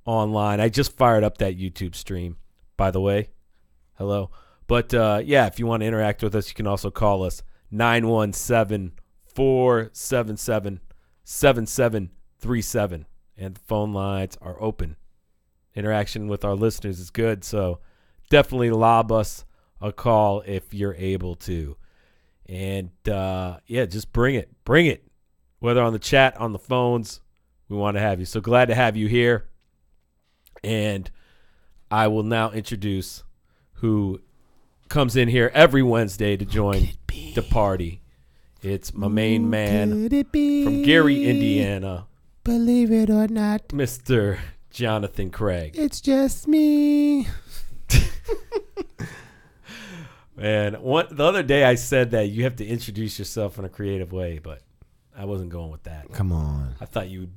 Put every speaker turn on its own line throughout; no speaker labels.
online. I just fired up that YouTube stream, by the way. Hello. But, if you want to interact with us, you can also call us 917-477-7737. And the phone lines are open. Interaction with our listeners is good, so definitely lob us a call if you're able to. And, just bring it. Bring it. Whether on the chat, on the phones, we want to have you. So glad to have you here. And I will now introduce who comes in here every Wednesday to join the party. It's my main man from Gary, Indiana.
Believe it or not,
Mr. Jonathan Craig.
it's just me.
And the other day I said that you have to introduce yourself in a creative way, but I wasn't going with that.
Come on.
I thought you would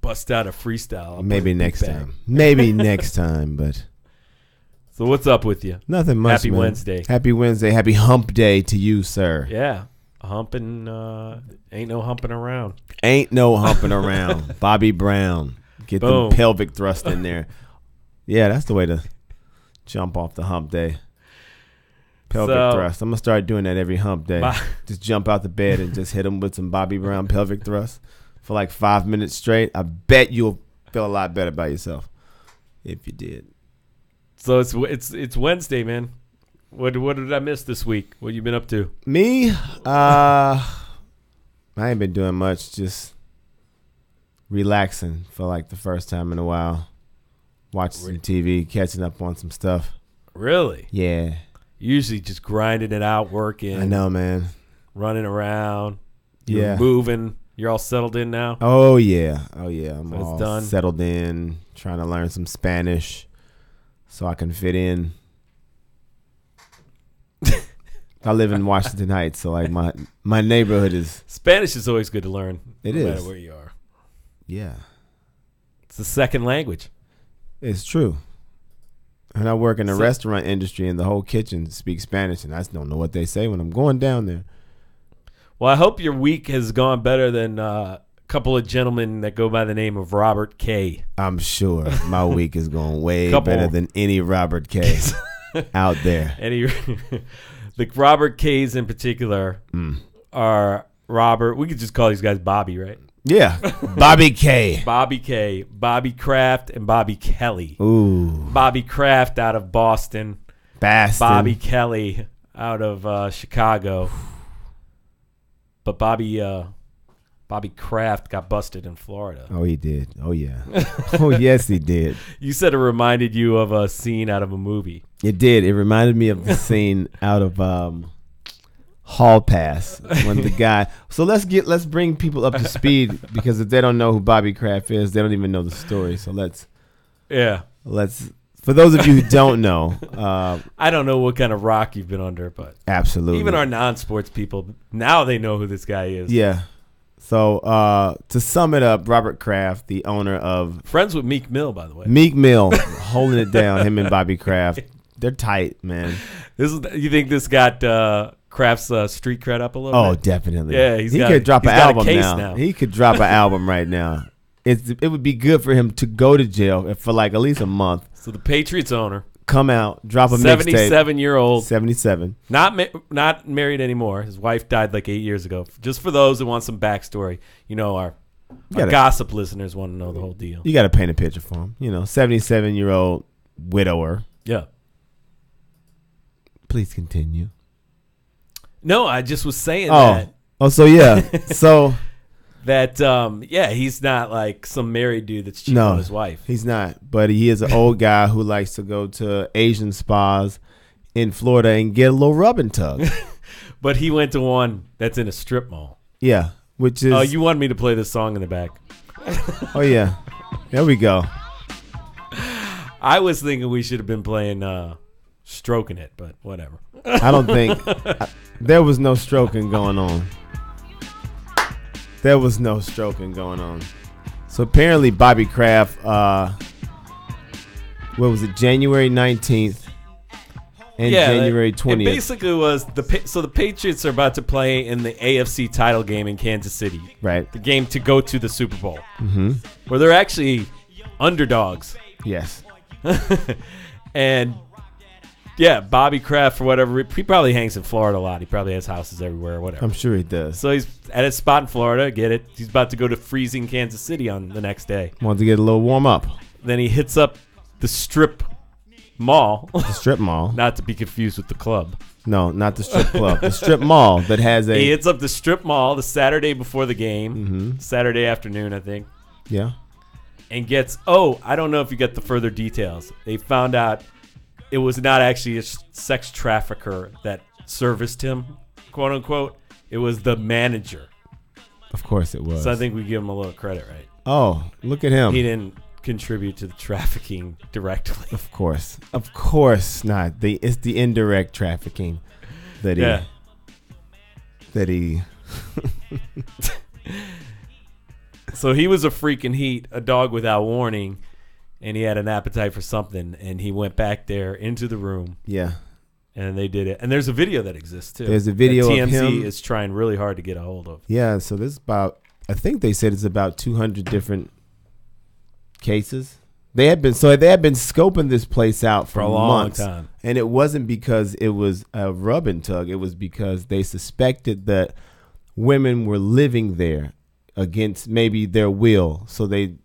bust out a freestyle.
Maybe next time. Maybe next time, but
So what's up with you?
nothing much.
Happy
man.
Wednesday.
Happy Wednesday. Happy hump day to you, sir.
Yeah. Humping, ain't no humping around.
Ain't no humping around. Bobby Brown. Get
Boom.
the pelvic thrust in there. Yeah, that's the way to jump off the hump day. Pelvic thrust. I'm going to start doing that every hump day. Just jump out the bed and just hit him with some Bobby Brown pelvic thrust for like 5 minutes straight. I bet you'll feel a lot better about yourself if you did.
So it's Wednesday, man. What did I miss this week? What you been up to?
Me? I ain't been doing much. Just relaxing for like the first time in a while. Watching some TV, catching up on some stuff.
Really?
Yeah.
Usually just grinding it out, working.
I know, man.
Running around. You're
Yeah.
moving. You're all settled in now?
Oh, yeah. I'm
So it's
all
done?
settled in, trying to learn some Spanish so I can fit in. I live in Washington Heights, so like my neighborhood is.
Spanish is always good to learn.
It
no
is.
matter where you are.
Yeah,
It's the second language.
it's true. And I work in the
So-
restaurant industry, and the whole kitchen speaks Spanish, and I just don't know what they say when I'm going down there.
Well, I hope your week has gone better than a couple of gentlemen that go by the name of Robert K.
I'm sure my week is going way
Couple.
better than any Robert K. out there.
Any the Robert K's in particular are Robert. We could just call these guys Bobby, right?
Yeah, Bobby K.
Bobby K, Bobby Kraft, and Bobby Kelly.
Ooh,
Bobby Kraft out of Boston.
Bastin.
Bobby Kelly out of Chicago. But Bobby Kraft got busted in Florida.
Oh, he did. Oh, yeah. Oh, yes, he did.
You said it reminded you of a scene out of a movie.
It did. It reminded me of the scene out of Hall Pass when the guy. So let's bring people up to speed, because if they don't know who Bobby Kraft is, they don't even know the story. So let's for those of you who don't know,
I don't know what kind of rock you've been under, but
absolutely,
even our non-sports people, now they know who this guy is.
yeah. So to sum it up, Robert Kraft, the owner of
Friends with Meek Mill, by the way.
Meek Mill, holding it down, him and Bobby Kraft, they're tight, man.
You think this got Kraft's street cred up a little
Oh,
bit?
definitely.
Yeah,
he could drop an
got a
album
case
now. He could drop an album right now. It would be good for him to go to jail for like at least a month.
So the Patriots owner,
Come out, drop a mixtape.
77-year-old,
77.
not married anymore. His wife died like 8 years ago. Just for those who want some backstory, our gossip listeners want to know the whole deal.
You got to paint a picture for him. 77-year-old widower.
Yeah.
Please continue.
No, I just was saying that.
Oh, so yeah. So
That he's not like some married dude that's cheating on his wife.
He's not, but he is an old guy who likes to go to Asian spas in Florida and get a little rub and tug.
But he went to one that's in a strip mall.
Yeah, which is.
Oh, you wanted me to play this song in the back.
Oh yeah, there we go.
I was thinking we should have been playing Stroking It, but whatever.
I don't think there was no stroking going on. There was no stroking going on. So apparently Bobby Kraft, what was it, January 19th and January 20th.
It basically was the Patriots are about to play in the AFC title game in Kansas City.
Right.
The game to go to the Super Bowl.
Mm-hmm.
Where they're actually underdogs.
Yes.
And yeah, Bobby Kraft, for whatever, he probably hangs in Florida a lot. He probably has houses everywhere or whatever.
I'm sure he does.
So he's at his spot in Florida. Get it? He's about to go to freezing Kansas City on the next day.
Want to get a little warm up.
Then he hits up the strip mall.
The strip mall.
Not to be confused with the club.
No, not the strip club. The strip mall that has a...
He hits up the strip mall the Saturday before the game. Saturday afternoon, I think.
Yeah.
And gets... Oh, I don't know if you get the further details. They found out it was not actually a sex trafficker that serviced him, quote unquote. It was the manager.
Of course it was.
So I think we give him a little credit, right?
Oh, look at him.
He didn't contribute to the trafficking directly.
Of course not. It's the indirect trafficking that he
So he was a freak in heat, a dog without warning, and he had an appetite for something, and he went back there into the room.
Yeah.
And they did it. And there's a video that exists too.
There's a video
that
of him.
TMZ is trying really hard to get a hold of.
Yeah, so this is about, I think they said it's about 200 different cases. They had been scoping this place out for
a long
months,
time.
And it wasn't because it was a rub and tug. It was because they suspected that women were living there against maybe their will. So the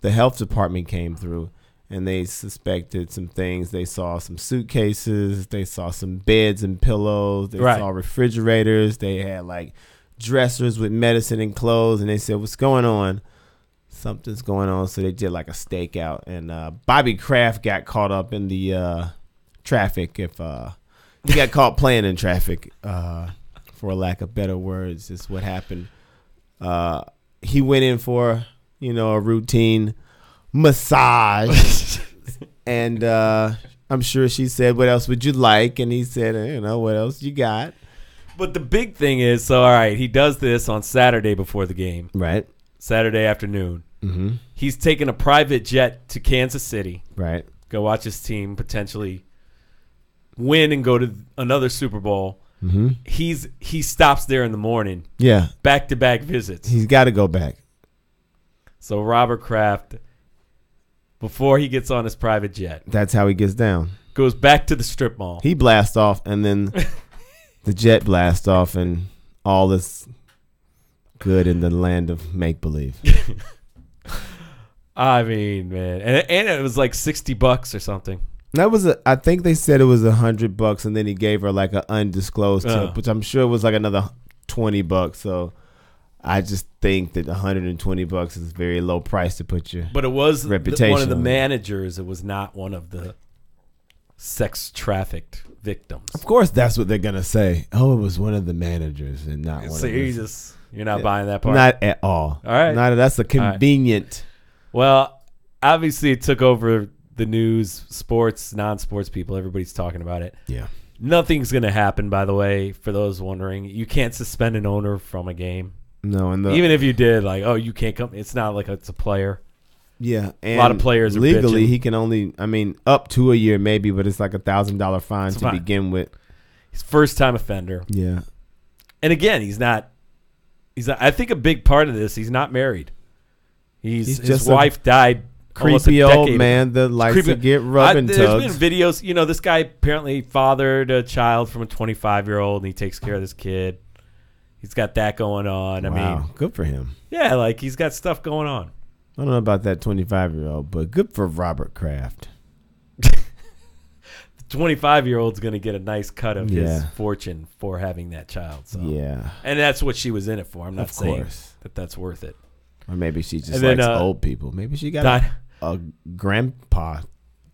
health department came through and they suspected some things. They saw some suitcases. They saw some beds and pillows. They saw refrigerators. They had like dressers with medicine and clothes. And they said, what's going on? Something's going on. So they did like a stakeout. And Bobby Kraft got caught up in the traffic. If he got caught playing in traffic, for lack of better words, is what happened. He went in for, a routine massage. And I'm sure she said, what else would you like? And he said, what else you got?
But the big thing is, so all right, he does this on Saturday before the game.
Right.
Saturday afternoon.
Mm-hmm.
He's taking a private jet to Kansas City.
Right.
Go watch his team potentially win and go to another Super Bowl.
Mm-hmm.
He stops there in the morning.
Yeah.
Back-to-back visits.
He's got to go back.
So Robert Kraft, before he gets on his private jet,
that's how he gets down.
Goes back to the strip mall.
He blasts off, and then the jet blasts off, and all is good in the land of make-believe.
I mean, man. And it was like $60 or something.
That was I think they said it was $100, and then he gave her like an undisclosed tip, which I'm sure was like another $20. So I just think that $120 is a very low price to put your
But it was
reputation
one of the
on.
managers. It was not one of the sex trafficked victims.
Of course, that's what they're gonna say. Oh, it was one of the managers and not one
So
of the.
you're not buying that part?
Not at all.
All right.
That's a convenient.
Well, obviously it took over the news, sports, non-sports people. Everybody's talking about it.
Yeah.
Nothing's going to happen, by the way, for those wondering. You can't suspend an owner from a game.
No, and
even if you did, like, oh, you can't come. It's not like it's a player.
Yeah, and
a lot of players are
legally
bitching.
he can only, up to a year maybe, but it's like $1,000 fine to begin with.
He's first-time offender.
Yeah,
and again, he's not. I think a big part of this, he's not married. His wife died.
Creepy old man that likes to get rubbing tugs.
There's been videos. This guy apparently fathered a child from a 25-year-old, and he takes care of this kid. He's got that going on.
Wow,
I mean,
good for him.
Yeah, like he's got stuff going on.
I don't know about that 25-year-old, but good for Robert Kraft.
The 25-year-old's going to get a nice cut of his fortune for having that child. So.
Yeah.
And that's what she was in it for. I'm not saying that that's worth it.
Or maybe she just likes old people. Maybe she got a grandpa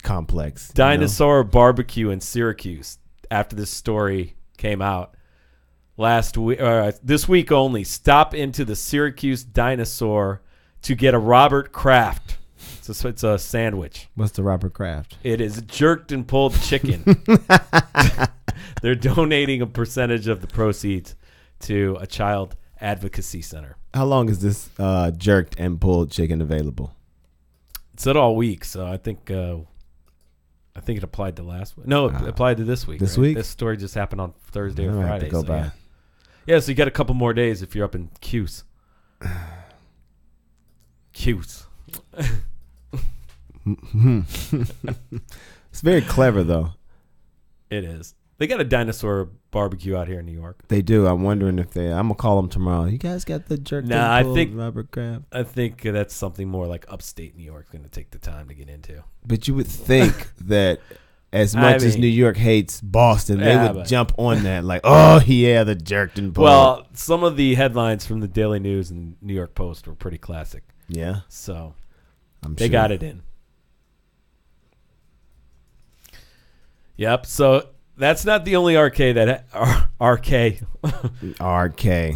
complex.
Dinosaur barbecue in Syracuse. After this story came out last week, this week only, stop into the Syracuse Dinosaur to get a Robert Kraft. So it's a sandwich.
What's the Robert Kraft?
It is jerked and pulled chicken. They're donating a percentage of the proceeds to a child advocacy center.
How long is this jerked and pulled chicken available?
It's at all week, so I think it applied to last week. No, it applied to this week.
This week?
This story just happened on Thursday or
I
Friday.
have to go by.
Yeah, so you got a couple more days if you're up in Cuse. Cuse.
It's very clever, though.
It is. They got a dinosaur barbecue out here in New York.
They do. I'm wondering if I'm going to call them tomorrow. You guys got the jerk?
Nah, I think
Robert Kraft.
I think that's something more like upstate New York going to take the time to get into.
But you would think that as much as New York hates Boston, they would jump on that like, oh, yeah, the Jerkton Bull.
Well, some of the headlines from the Daily News and New York Post were pretty classic.
Yeah.
So
they
got it in. Yep. So that's not the only RK that
RK.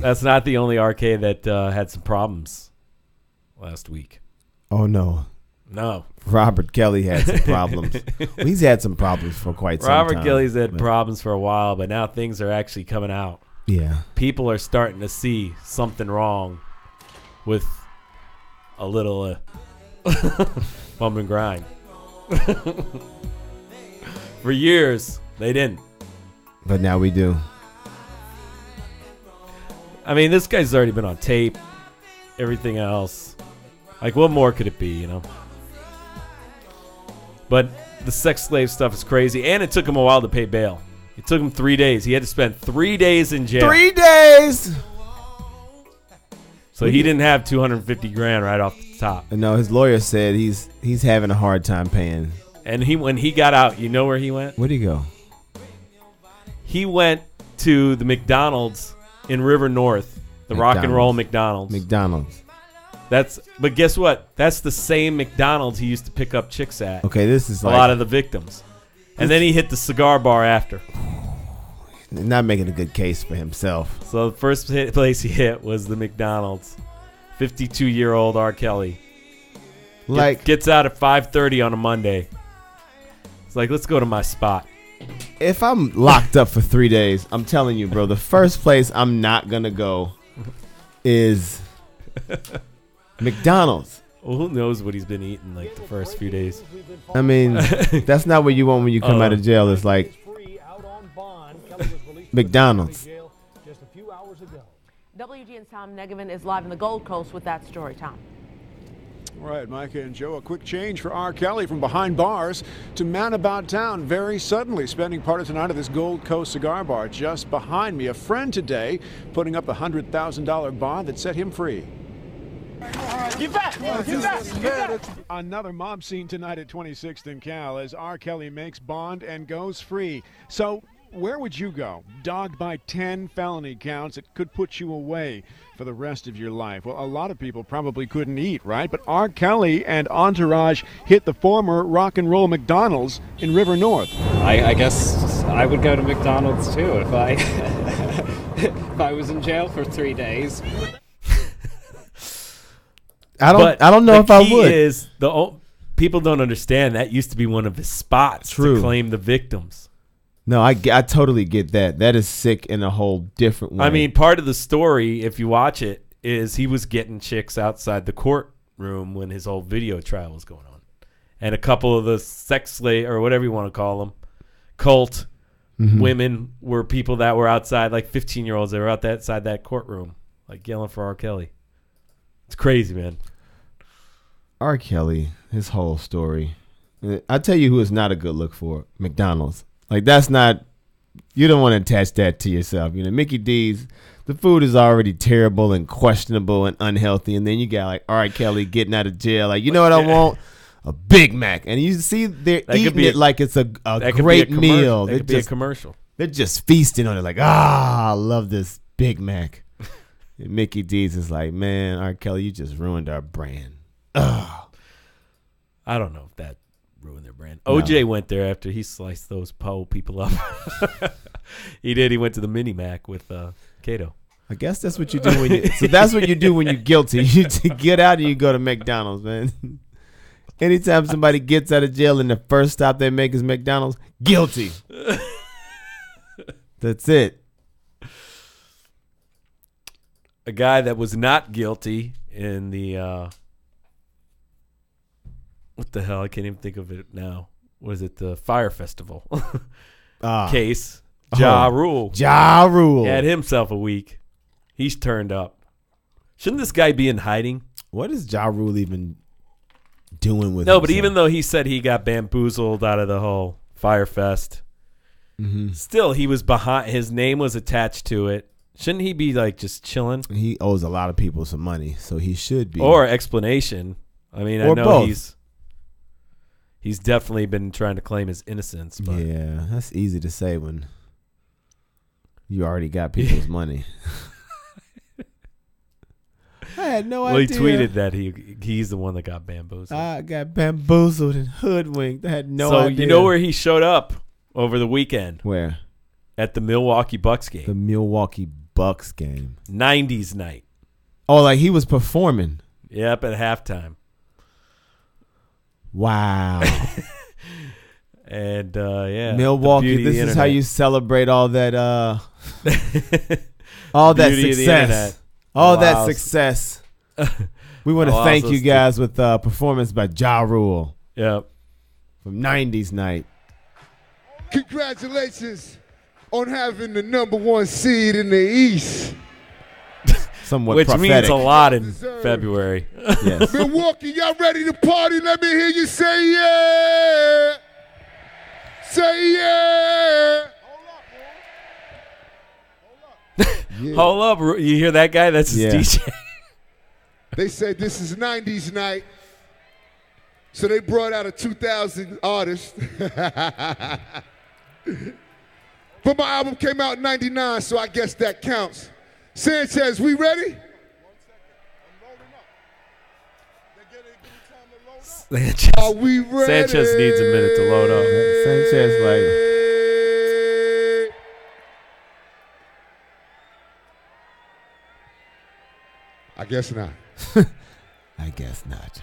That's not the only RK that had some problems last week.
Oh no. Robert Kelly had some problems. He's had some problems for quite some time.
Robert Kelly's had problems for a while, but now things are actually coming out.
Yeah.
People are starting to see something wrong with a little bump and grind. For years, they didn't.
But now we do.
I mean, this guy's already been on tape. Everything else. Like, what more could it be, you know? But the sex slave stuff is crazy. And it took him a while to pay bail. It took him 3 days. He had to spend 3 days in jail.
3 days!
So he didn't have $250,000 right off the top.
No, his lawyer said he's having a hard time paying.
And when he got out, you know where he went?
Where'd he go?
He went to the McDonald's in River North, the Rock and Roll McDonald's. But guess what? That's the same McDonald's he used to pick up chicks at.
Okay, this is
a lot of the victims. And then he hit the cigar bar after.
Not making a good case for himself.
So the first place he hit was the McDonald's. 52-year-old R. Kelly. Gets out at 5:30 on a Monday. It's like, let's go to my spot.
If I'm locked up for 3 days, I'm telling you, bro, the first place I'm not going to go is McDonald's.
Well, who knows what he's been eating like the first few days.
I mean, that's not what you want when you come out of jail. It's like McDonald's.
WGN's Tom Negevan is live in the Gold Coast with that story. Tom.
All right, Micah and Joe, a quick change for R. Kelly from behind bars to man about town very suddenly, spending part of tonight at this Gold Coast cigar bar just behind me. A friend today putting up a $100,000 bond that set him free. Get back! Get back! Get back! Another mob scene tonight at 26th and Cal as R. Kelly makes bond and goes free. So where would you go? Dogged by 10 felony counts that could put you away for the rest of your life. Well, a lot of people probably couldn't eat, right? But R. Kelly and entourage hit the former Rock and Roll McDonald's in River North.
I guess I would go to McDonald's too if I was in jail for 3 days.
I don't know if I would.
People don't understand that used to be one of his spots to claim the victims.
No, I totally get that. That is sick in a whole different way.
I mean, part of the story, if you watch it, is he was getting chicks outside the courtroom when his whole video trial was going on. And a couple of the sex slave, or whatever you want to call them, cult women were people that were outside, like 15-year-olds that were outside that courtroom, like yelling for R. Kelly. It's crazy, man.
R. Kelly, his whole story. I tell you who is not a good look for, McDonald's. Like, that's not, you don't want to attach that to yourself. You know, Mickey D's, the food is already terrible and questionable and unhealthy. And then you got, like, R. Kelly getting out of jail. Like, you know what I want? A Big Mac. And you see they're eating it like it's a great meal.
It could be a commercial.
They're just feasting on it like, I love this Big Mac. And Mickey D's is like, man, R. Kelly, you just ruined our brand. Ugh.
I don't know if that ruined their brand. OJ went there after he sliced those Poe people up. He did. He went to the Mini Mac with Kato.
I guess that's what you do when you. So that's what you do when you're guilty. You get out and you go to McDonald's, man. Anytime somebody gets out of jail and the first stop they make is McDonald's, guilty. That's it.
A guy that was not guilty in the what the hell? I can't even think of it now. Was it the Fire Festival case? Ja Rule.
Ja Rule.
He had himself a week. He's turned up. Shouldn't this guy be in hiding?
What does Ja Rule even doing with
No, but
himself.
even though he said he got bamboozled out of the whole Firefest, still he was behind. His name was attached to it. Shouldn't he be like just chilling?
He owes a lot of people some money, so he should be.
Or explanation. I mean, I
Or
know
both.
he's definitely been trying to claim his innocence. But
Yeah, that's easy to say when you already got people's money. I had no
well, he
idea.
tweeted that he's the one that got bamboozled.
I got bamboozled and hoodwinked. I had no
so
idea.
you know where he showed up over the weekend?
Where?
At the Milwaukee Bucks
The
game.
Milwaukee Bucks game.
90s night.
Oh, like he was performing.
Yep, at halftime.
Wow.
And yeah,
Milwaukee, this is how you celebrate all that all that
Beauty of the
success.
internet.
All that
Wow.
success. We want to
I'll
thank
also
you guys with performance by Ja Rule
Yep.
from 90s night.
Congratulations on having the #1 seed in the East.
Somewhat
Which
prophetic.
means a lot in February.
Yes.
Milwaukee, y'all ready to party? Let me hear you say yeah. Say yeah.
Hold up. You hear that guy? That's his
Yeah.
DJ.
They said this is 90s night. So they brought out a 2000 artist. But my album came out in 99, so I guess that counts. Sanchez, we ready?
Sanchez,
Are we ready?
Sanchez needs a minute to load up.
Sanchez, like,
I guess not.
I guess not.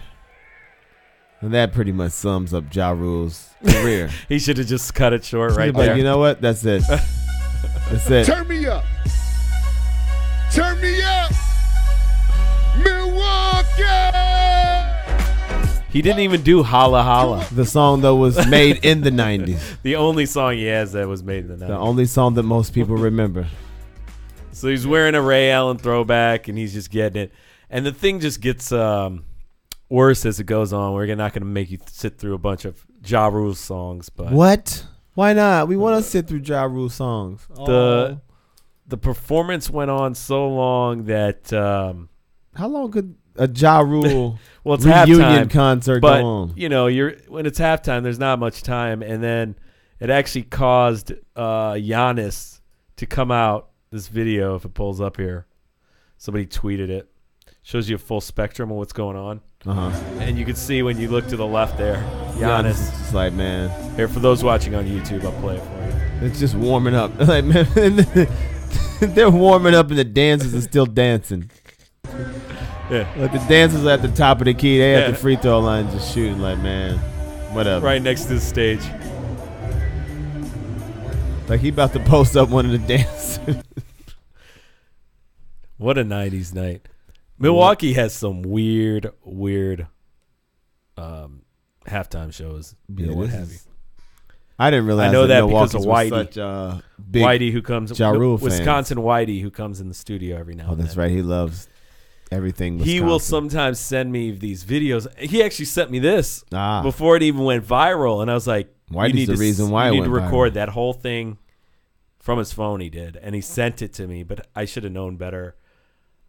And that pretty much sums up Ja Rule's career.
He should have just cut it short right
He's like,
there.
you know what? That's it. That's it.
Turn me up. Turn me up. Milwaukee.
He didn't even do Holla Holla.
The song, though, was made in the 90s.
The only song he has that was made in the 90s.
The only song that most people remember.
So he's wearing a Ray Allen throwback, and he's just getting it. And the thing just gets worse as it goes on. We're not going to make you sit through a bunch of Ja Rule songs, but
What? Why not? We want to sit through Ja Rule songs.
the performance went on so long that
How long could a Ja Rule
well, it's
reunion
halftime,
concert
but
go on?
you know, when it's halftime, there's not much time, and then it actually caused Giannis to come out. This video, if it pulls up here, somebody tweeted it. Shows you a full spectrum of what's going on. And you can see when you look to the left there,
Giannis is
Giannis.
just like, man,
Here, for those watching on YouTube, I'll play it for you.
it's just warming up. Like, man, they're warming up and the dancers are still dancing.
Yeah,
Like the dancers are at the top of the key. They at
Yeah.
the free throw line just shooting. Like, man, whatever.
right next to the stage.
Like he about to post up one of the dancers.
What a 90s night. Milwaukee has some weird halftime shows. You know, what have you.
I didn't realize
I know that because
Milwaukee's
of
were
Whitey.
such big.
Whitey, who comes,
Ja Rule
Wisconsin Whitey, who comes in the studio every now
Oh,
and
that's
then.
right. He loves everything. Wisconsin.
He will sometimes send me these videos. He actually sent me this
Ah.
before it even went viral, and I was like,
Whitey's
you need
the
to,
reason why
you
it
need to
went
record
viral.
that whole thing from his phone. He did, and he sent it to me, but I should have known better.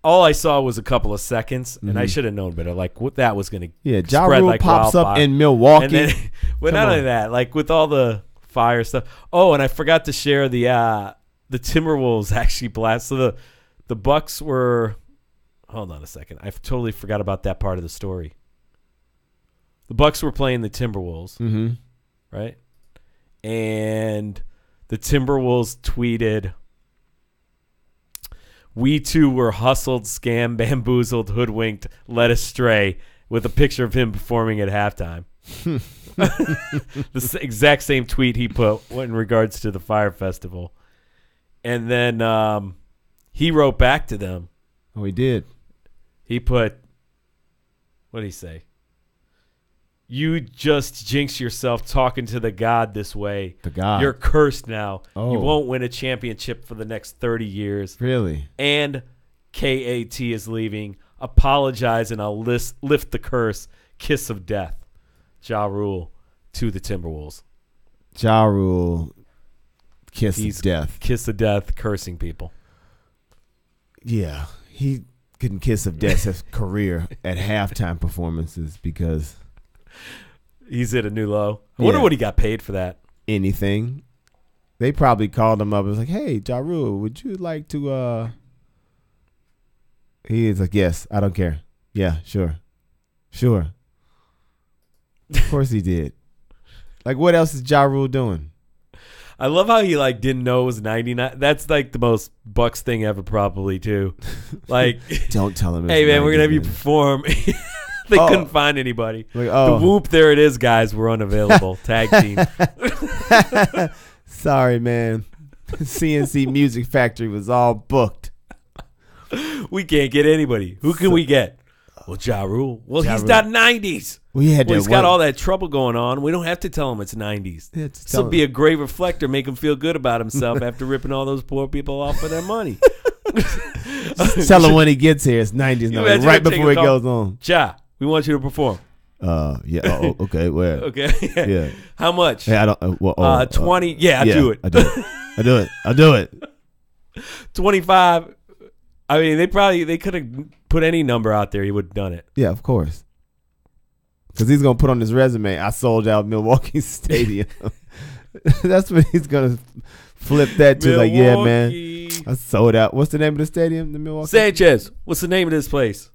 All I saw was a couple of seconds, and I should have known better. Like what that was going to
Yeah, Ja
spread
Rule
like
pops up
wildfire.
in Milwaukee.
And then, but
Come
not
on.
only that, like with all the fire stuff. Oh, and I forgot to share the Timberwolves actually blast. So the Bucks were. Hold on a second. I totally forgot about that part of the story. The Bucks were playing the Timberwolves,
Mm-hmm.
right? And the Timberwolves tweeted, "We too were hustled, scammed, bamboozled, hoodwinked, led astray," with a picture of him performing at halftime. The exact same tweet he put in regards to the Fire Festival. And then he wrote back to them.
Oh, he did.
He put, what did he say? "You just jinx yourself talking to the God this way.
The God.
You're cursed now.
Oh.
You won't win a championship for the next 30 years.
Really?
And KAT is leaving. Apologize and I'll lift the curse. kiss of death. Ja Rule to the Timberwolves.
Ja Rule, kiss
He's
of death.
Kiss of death, cursing people.
Yeah, he couldn't kiss of death his career at halftime performances because
he's hit a new low. I wonder what he got paid for that.
Anything. They probably called him up and was like, "Hey, Ja Rule, would you like to?" He is like, "Yes, I don't care. Yeah, sure." Of course he did. Like, what else is Ja Rule doing?
I love how he like didn't know it was 99. That's like the most Bucks thing ever, probably too. Like,
don't tell him.
Hey man, we're gonna have you perform. They couldn't find anybody.
Like,
the Whoop, there it is, guys. We're unavailable. Tag team.
Sorry, man. CNC Music Factory was all booked.
We can't get anybody. Who can we get? Well, Ja Rule. Well, he's not 90s. He's got all that trouble going on. We don't have to tell him it's 90s. This will be a great reflector, make him feel good about himself after ripping all those poor people off for their money.
Tell him when he gets here, it's 90s now, right before he goes on.
Ja, we want you to perform.
Yeah. Okay. Where?
Okay. Yeah. How much?
Hey, I don't.
20. Yeah, I do it.
I'll do it.
25. I mean, they could have put any number out there. He would have done it.
Yeah, of course. Because he's going to put on his resume, I sold out Milwaukee Stadium. That's what he's going to flip that to. Milwaukee. Like, yeah, man, I sold out. What's the name of the stadium? The Milwaukee?
Sanchez. What's the name of this place?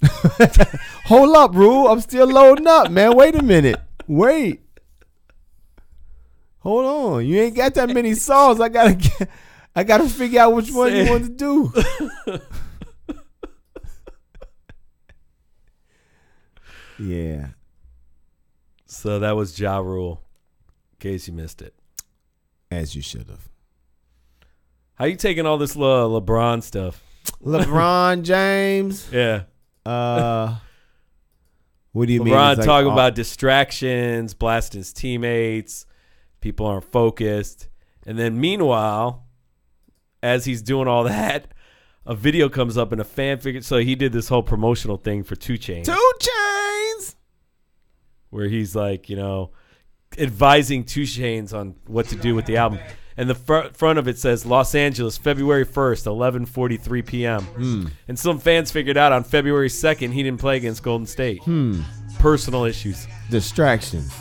Hold up, Rule. I'm still loading up, man. Wait a minute. Wait. Hold on. You ain't got that many songs. I gotta figure out which one you want to do. Yeah.
So that was Ja Rule, in case you missed it.
As you should have.
How you taking all this LeBron stuff?
LeBron James.
Yeah.
What do you mean?
LeBron talking about distractions, blasting his teammates, people aren't focused. And then meanwhile, as he's doing all that, a video comes up and a fan figure. So he did this whole promotional thing for 2 Chainz.
2 Chainz!
Where he's like, advising 2 Chainz on what to do with the album. And the front of it says Los Angeles, February 1st, 11:43 p.m. And some fans figured out on February 2nd he didn't play against Golden State. Personal issues.
Distractions.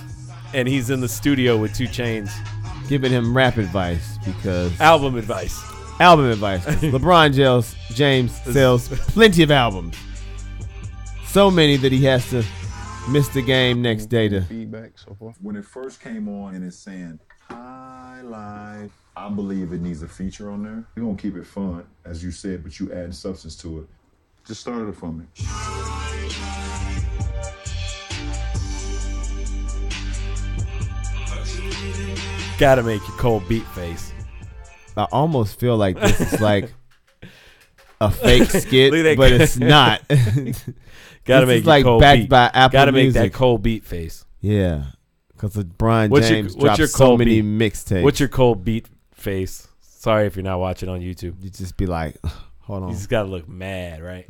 And he's in the studio with 2 Chainz.
Giving him rap advice because...
Album advice.
LeBron James sells plenty of albums. So many that he has to miss the game next day to...
Feedback so far. When it first came on and it's saying... High Life. I believe it needs a feature on there. We're going to keep it fun, as you said, but you add substance to it. Just start it for me.
Gotta make your cold beat face.
I almost feel like this is like a fake skit, but it's not.
Gotta make your
like
cold
backed
beat.
by Apple
Gotta make
Music.
that cold beat face.
Yeah. Because LeBron James dropped so many mixtapes.
What's your cold beat face? Sorry if you're not watching on YouTube.
You just be like, hold on.
You just got to look mad, right?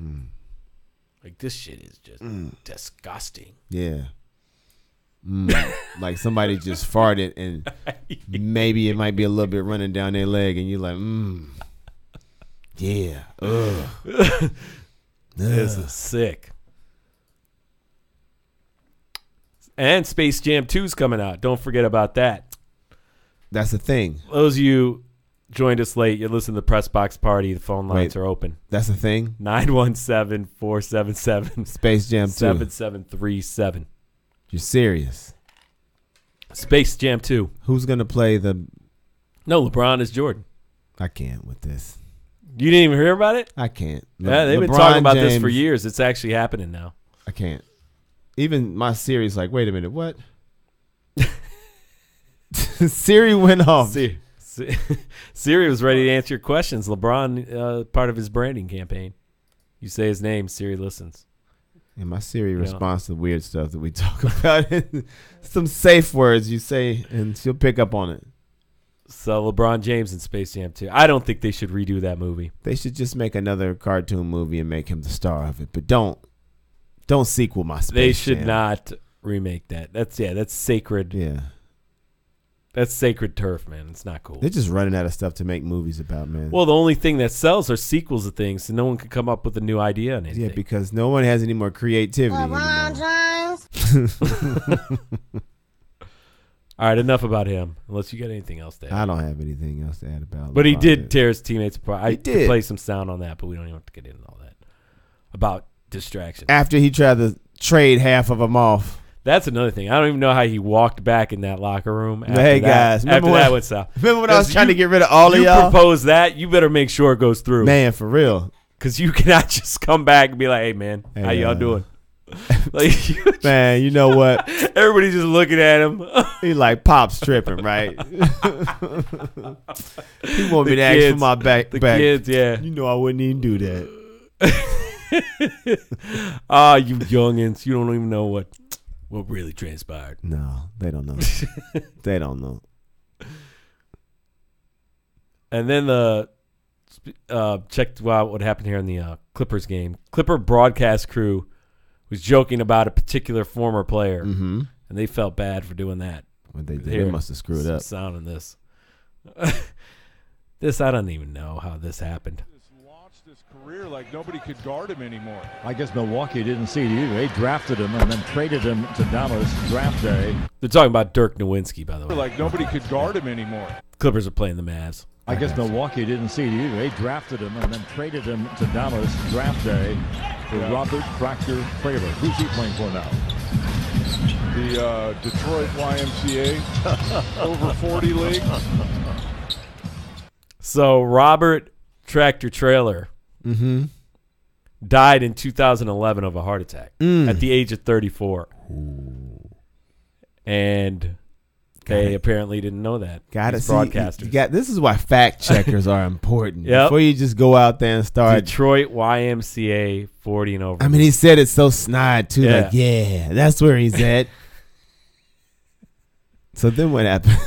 Like, this shit is just disgusting.
Yeah. Like somebody just farted and maybe it might be a little bit running down their leg and you're like, yeah.
This is sick. And Space Jam 2 is coming out. Don't forget about that.
That's the thing.
Those of you joined us late, you're listening to the Press Box Party. The phone lines are open.
That's the thing?
917-477
Space Jam 2
7737.
You're serious?
Space Jam 2.
Who's going to play the...
No, LeBron is Jordan.
I can't with this.
You didn't even hear about it?
I can't.
Yeah, they've been talking about this for years. It's actually happening now.
I can't. Even my Siri's like, wait a minute, what? Siri went off.
Siri was ready to answer your questions. LeBron, part of his branding campaign. You say his name, Siri listens.
And my Siri responds to weird stuff that we talk about. Some safe words you say, and she'll pick up on it.
So LeBron James and Space Jam 2. I don't think they should redo that movie.
They should just make another cartoon movie and make him the star of it. But don't sequel my Space Jam.
They should not remake that. That's sacred.
Yeah.
That's sacred turf, man. It's not cool.
They're just running out of stuff to make movies about, man.
Well, the only thing that sells are sequels of things, so no one can come up with a new idea on anything.
Yeah, because no one has any more creativity anymore.
All right, enough about him. Unless you got anything else to add.
I don't have anything else to add about.
But he did
it.
tear his teammates apart. I
did.
could play some sound on that, but we don't even have to get into all that. About distraction.
After he tried to trade half of them off.
That's another thing. I don't even know how he walked back in that locker room. After
Hey,
that,
guys.
After that went south.
Remember when I was trying to get rid of all of y'all?
You propose that, you better make sure it goes through.
Man, for real.
Because you cannot just come back and be like, hey, man, how y'all doing? Like,
man, you know what?
Everybody's just looking at him.
He like Pop's tripping, right? He want me to ask for my back.
Kids, yeah.
You know I wouldn't even do that.
You youngins, you don't even know what really transpired.
No, they don't know. They don't know.
And then checked out what happened here in the Clippers game. Clipper broadcast crew was joking about a particular former player, and they felt bad for doing that.
What they did, they must have screwed up.
Sound in this. This, I don't even know how this happened.
Launched his career like nobody could guard him anymore.
I guess Milwaukee didn't see it either. They drafted him and then traded him to Dallas draft day.
They're talking about Dirk Nowitzki, by the way.
Like nobody could guard him anymore.
Clippers are playing the Mavs.
I guess Milwaukee didn't see it either. They drafted him and then traded him to Dallas draft day for Robert Tractor Traylor. Who's he playing for now?
The Detroit YMCA over 40 league.
So Robert Tractor Traylor died in 2011 of a heart attack at the age of 34. And they apparently didn't know that.
Broadcasters. This is why fact checkers are important.
Yep.
Before you just go out there and start.
Detroit YMCA 40 and over.
I mean, he said it so snide, too.
Yeah.
Like, yeah, that's where he's at. So then what happened?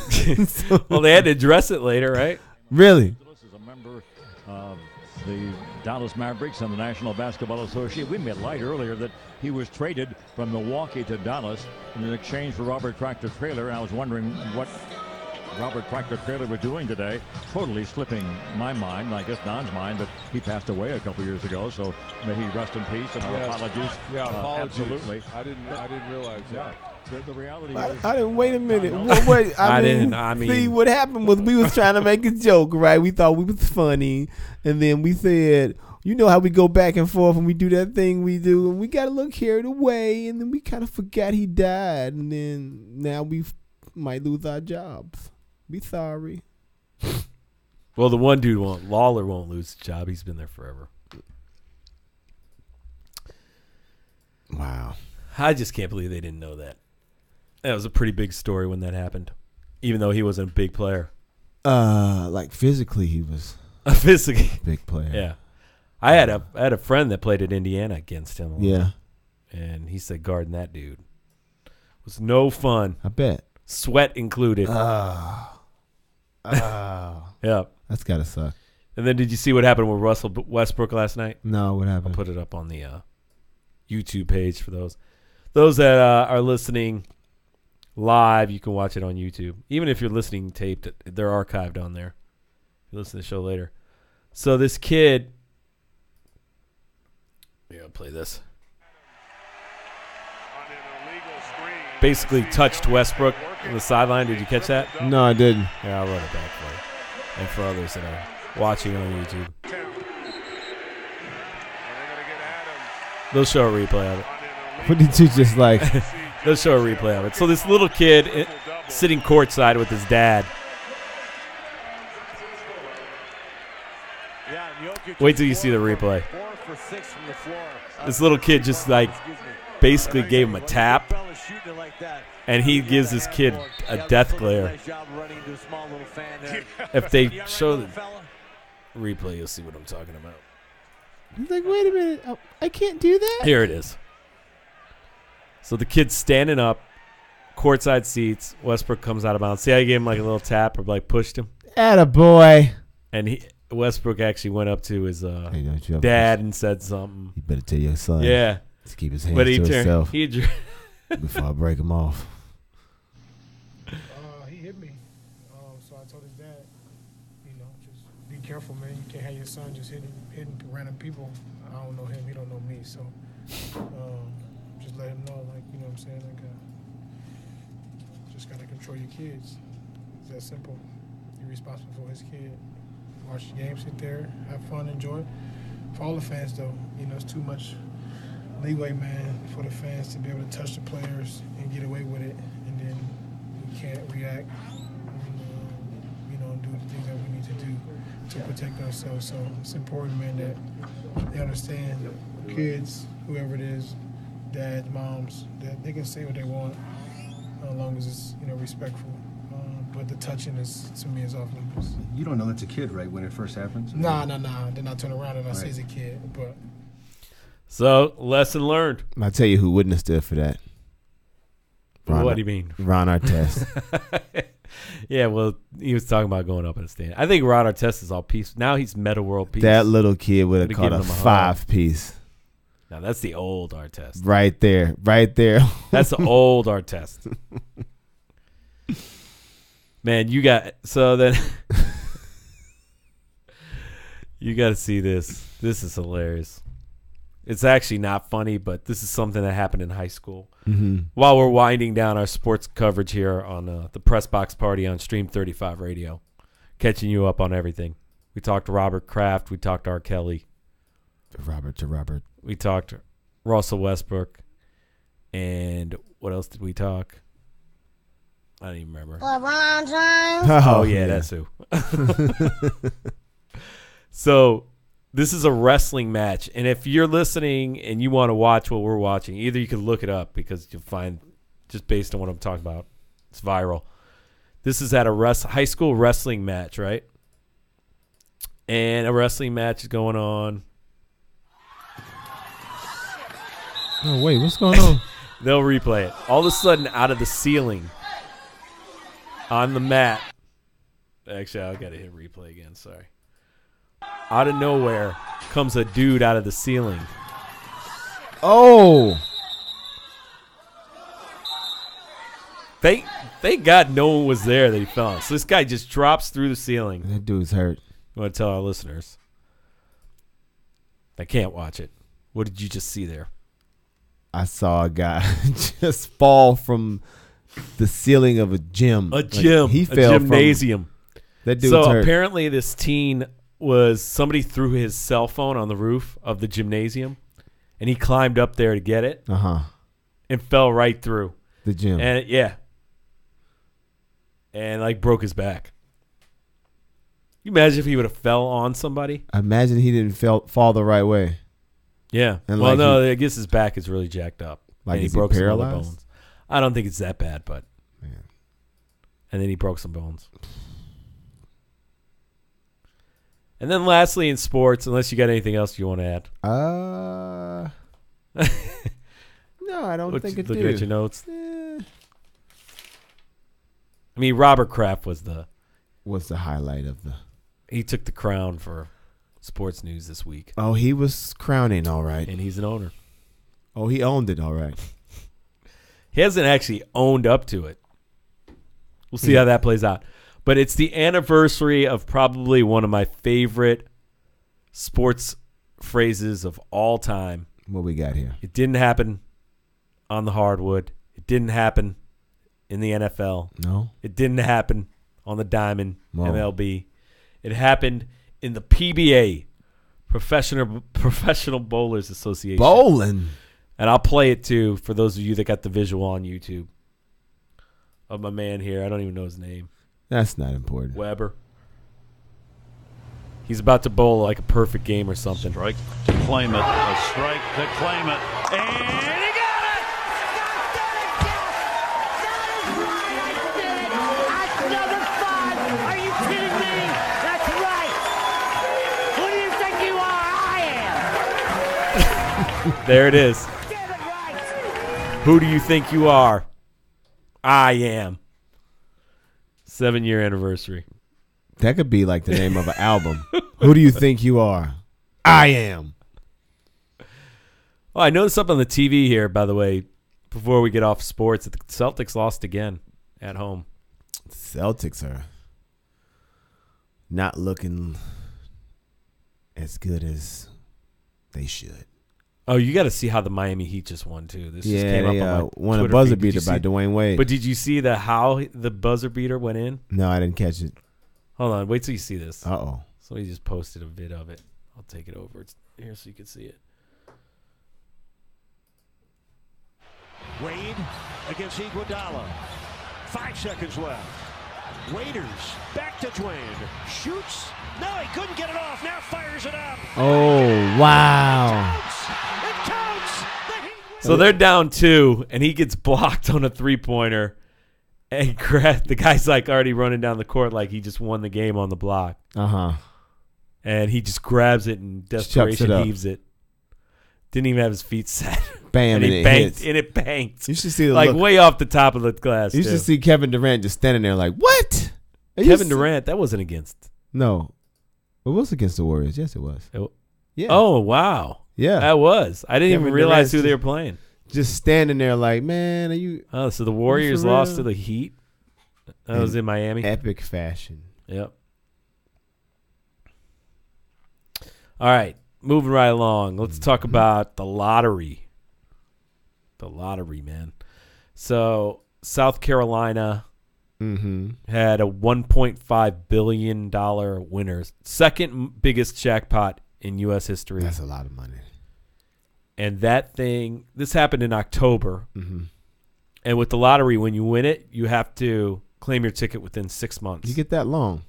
Well, they had to address it later, right?
Really?
This is a member of the Dallas Mavericks and the National Basketball Association. We made light earlier that he was traded from Milwaukee to Dallas in exchange for Robert Tractor Traylor. And I was wondering what Robert Tractor Traylor was doing today. Totally slipping my mind, I guess Don's mind, but he passed away a couple years ago. So may he rest in peace, and our apologies.
Yeah, apologies.
Absolutely.
I didn't realize that.
The reality is,
I didn't wait a minute. Wait, I mean, see what happened was we was trying to make a joke, right? We thought we was funny, and then we said, you know how we go back and forth and we do that thing we do, and we got a little carried away, and then we kind of forgot he died, and then now we might lose our jobs. Be sorry.
Well, the one dude Lawler won't lose his job. He's been there forever.
Wow.
I just can't believe they didn't know that. That was a pretty big story when that happened, even though he wasn't a big player.
Like physically, he was
physically
a big player.
Yeah, I had a friend that played at Indiana against him.
Yeah,
and he said guarding that dude was no fun.
I bet,
sweat included.
Yeah, that's gotta suck.
And then, did you see what happened with Russell Westbrook last night?
No, what happened?
I'll put it up on the YouTube page for those that are listening live. You can watch it on YouTube. Even if you're listening taped, they're archived on there. You listen to the show later. So this kid, I'll play this. Basically touched Westbrook on the sideline. Did you catch that?
No, I didn't.
Yeah, I'll run it back for you. And for others that are watching on YouTube. They'll show a replay of it.
What did you just like?
They'll show a replay of it. So this little kid sitting courtside with his dad. Wait till you see the replay. This little kid just basically gave him a tap, and he gives this kid a death glare. If they show the replay, you'll see what I'm talking about.
He's like, wait a minute, I can't do that?
Here it is. So the kid's standing up, courtside seats. Westbrook comes out of bounds. See how he gave him like a little tap or like pushed him?
Attaboy.
And Westbrook actually went up to his dad and said something.
You better tell your son.
Yeah.
To keep his hands to himself.
He
before I break him off.
He hit me. So I told his dad, just be careful, man. You can't have your son just hitting random people. I don't know him. He don't know me. So just let him know, like, you know what I'm saying? Like, just got to control your kids. It's that simple. You're responsible for his kid. Watch the game, sit there, have fun, enjoy. For all the fans, though, it's too much leeway, man, for the fans to be able to touch the players and get away with it, and then we can't react and do the things that we need to do to protect ourselves. So it's important, man, that they understand kids, whoever it is, dads, moms, that they can say what they want as long as it's, respectful. But the touching to me is off limits.
You don't know it's a kid, right, when it first happens?
Nah. Then I turn around and I say it's a kid. But
so, lesson learned.
I'll tell you who wouldn't have stood for that.
What do you mean?
Ron Artest.
Yeah, well, he was talking about going up in a stand. I think Ron Artest is all peace. Now he's Meta World Peace.
That little kid would have caught a 5-piece.
Now, that's the old Artest.
Right there.
That's the old Artest. Man, you got to see this. This is hilarious. It's actually not funny, but this is something that happened in high school.
Mm-hmm.
While we're winding down our sports coverage here on the Press Box Party on Stream 35 Radio, catching you up on everything. We talked to Robert Kraft. We talked to R. Kelly.
Robert.
We talked to Russell Westbrook. And what else did we talk? I don't even remember.
LeBron James.
Oh, yeah, that's who. So this is a wrestling match. And if you're listening and you want to watch what we're watching, either you can look it up because you'll find, just based on what I'm talking about, it's viral. This is at a high school wrestling match, right? And a wrestling match is going on.
Oh, wait, what's going on?
They'll replay it. All of a sudden, out of the ceiling, on the mat. Actually, I got to hit replay again. Sorry. Out of nowhere comes a dude out of the ceiling.
Oh.
Thank God no one was there that he fell on. So this guy just drops through the ceiling.
That dude's hurt.
You want to tell our listeners? I can't watch it. What did you just see there?
I saw a guy just fall from the ceiling of a gym.
A gym.
He fell
a gymnasium.
That dude's
so
hurt.
Apparently this teen somebody threw his cell phone on the roof of the gymnasium, and he climbed up there to get it. And fell right through
the gym.
And and broke his back. You imagine if he would have fell on somebody?
Imagine he didn't fall the right way.
Yeah.
And
I guess his back is really jacked up.
Like,
and he broke some other bones. I don't think it's that bad, but.
Man.
And then he broke some bones. And then lastly in sports, unless you got anything else you want to add.
No, I don't think it
Look at your notes.
I
mean, Robert Kraft was the
highlight of the.
He took the crown for sports news this week.
Oh, he was crowning, all right.
And he's an owner.
Oh, he owned it, all right.
He hasn't actually owned up to it. We'll see how that plays out. But it's the anniversary of probably one of my favorite sports phrases of all time.
What we got here?
It didn't happen on the hardwood. It didn't happen in the NFL.
No.
It didn't happen on the diamond,
Whoa.
MLB. It happened in the PBA, Professional Bowlers Association.
Bowling.
And I'll play it too for those of you that got the visual on YouTube of my man here. I don't even know his name.
That's not important.
Weber. He's about to bowl like a perfect game or something.
Strike to claim it. A strike to claim it. And he got it!
That's number 5. Are you kidding me? That's right. Who do you think you are? I am.
There it is. Who do you think you are? I am. 7-year anniversary.
That could be like the name of an album. Who do you think you are? I am.
Oh, I noticed something on the TV here, by the way. before we get off sports, the Celtics lost again at home.
Celtics are not looking as good as they should.
Oh, you got to see how the Miami Heat just won too. This just
Yeah,
came up
they
on my
won a
Twitter
buzzer
feed.
beater by Dwayne Wade.
But did you see how the buzzer beater went in?
No, I didn't catch it.
Hold on, wait till you see this.
Uh-oh.
Somebody just posted a vid of it. I'll take it over. It's here so you can see it.
Wade against Iguodala. 5 seconds left. Waiters back to Dwayne. Shoots. No, he couldn't get it off. Now fires it up.
Oh, wow.
It counts.
So they're down 2, and he gets blocked on a three-pointer. And the guy's like already running down the court like he just won the game on the block.
Uh-huh.
And he just grabs it and desperation heaves it. Didn't even have his feet set.
Bam,
and
it
banked,
hits.
and it banked.
You should see the
like
look.
way off the top of the glass.
You should see Kevin Durant just standing there like, what?
Kevin Durant, that wasn't against.
No. It was against the Warriors. Yes, it was. Yeah.
Oh, wow.
Yeah.
That was. I didn't
Kevin
even realize
Durant's
who they were playing.
Just standing there like, man, are you...
Oh, so the Warriors lost to the Heat? That was in Miami?
Epic fashion.
Yep. All right. Moving right along. Let's talk about the lottery. The lottery, man. So, South Carolina had a $1.5 billion winner. Second biggest jackpot in U.S. history.
That's a lot of money.
And that thing, this happened in October. And with the lottery, when you win it, you have to claim your ticket within 6 months.
You get that long?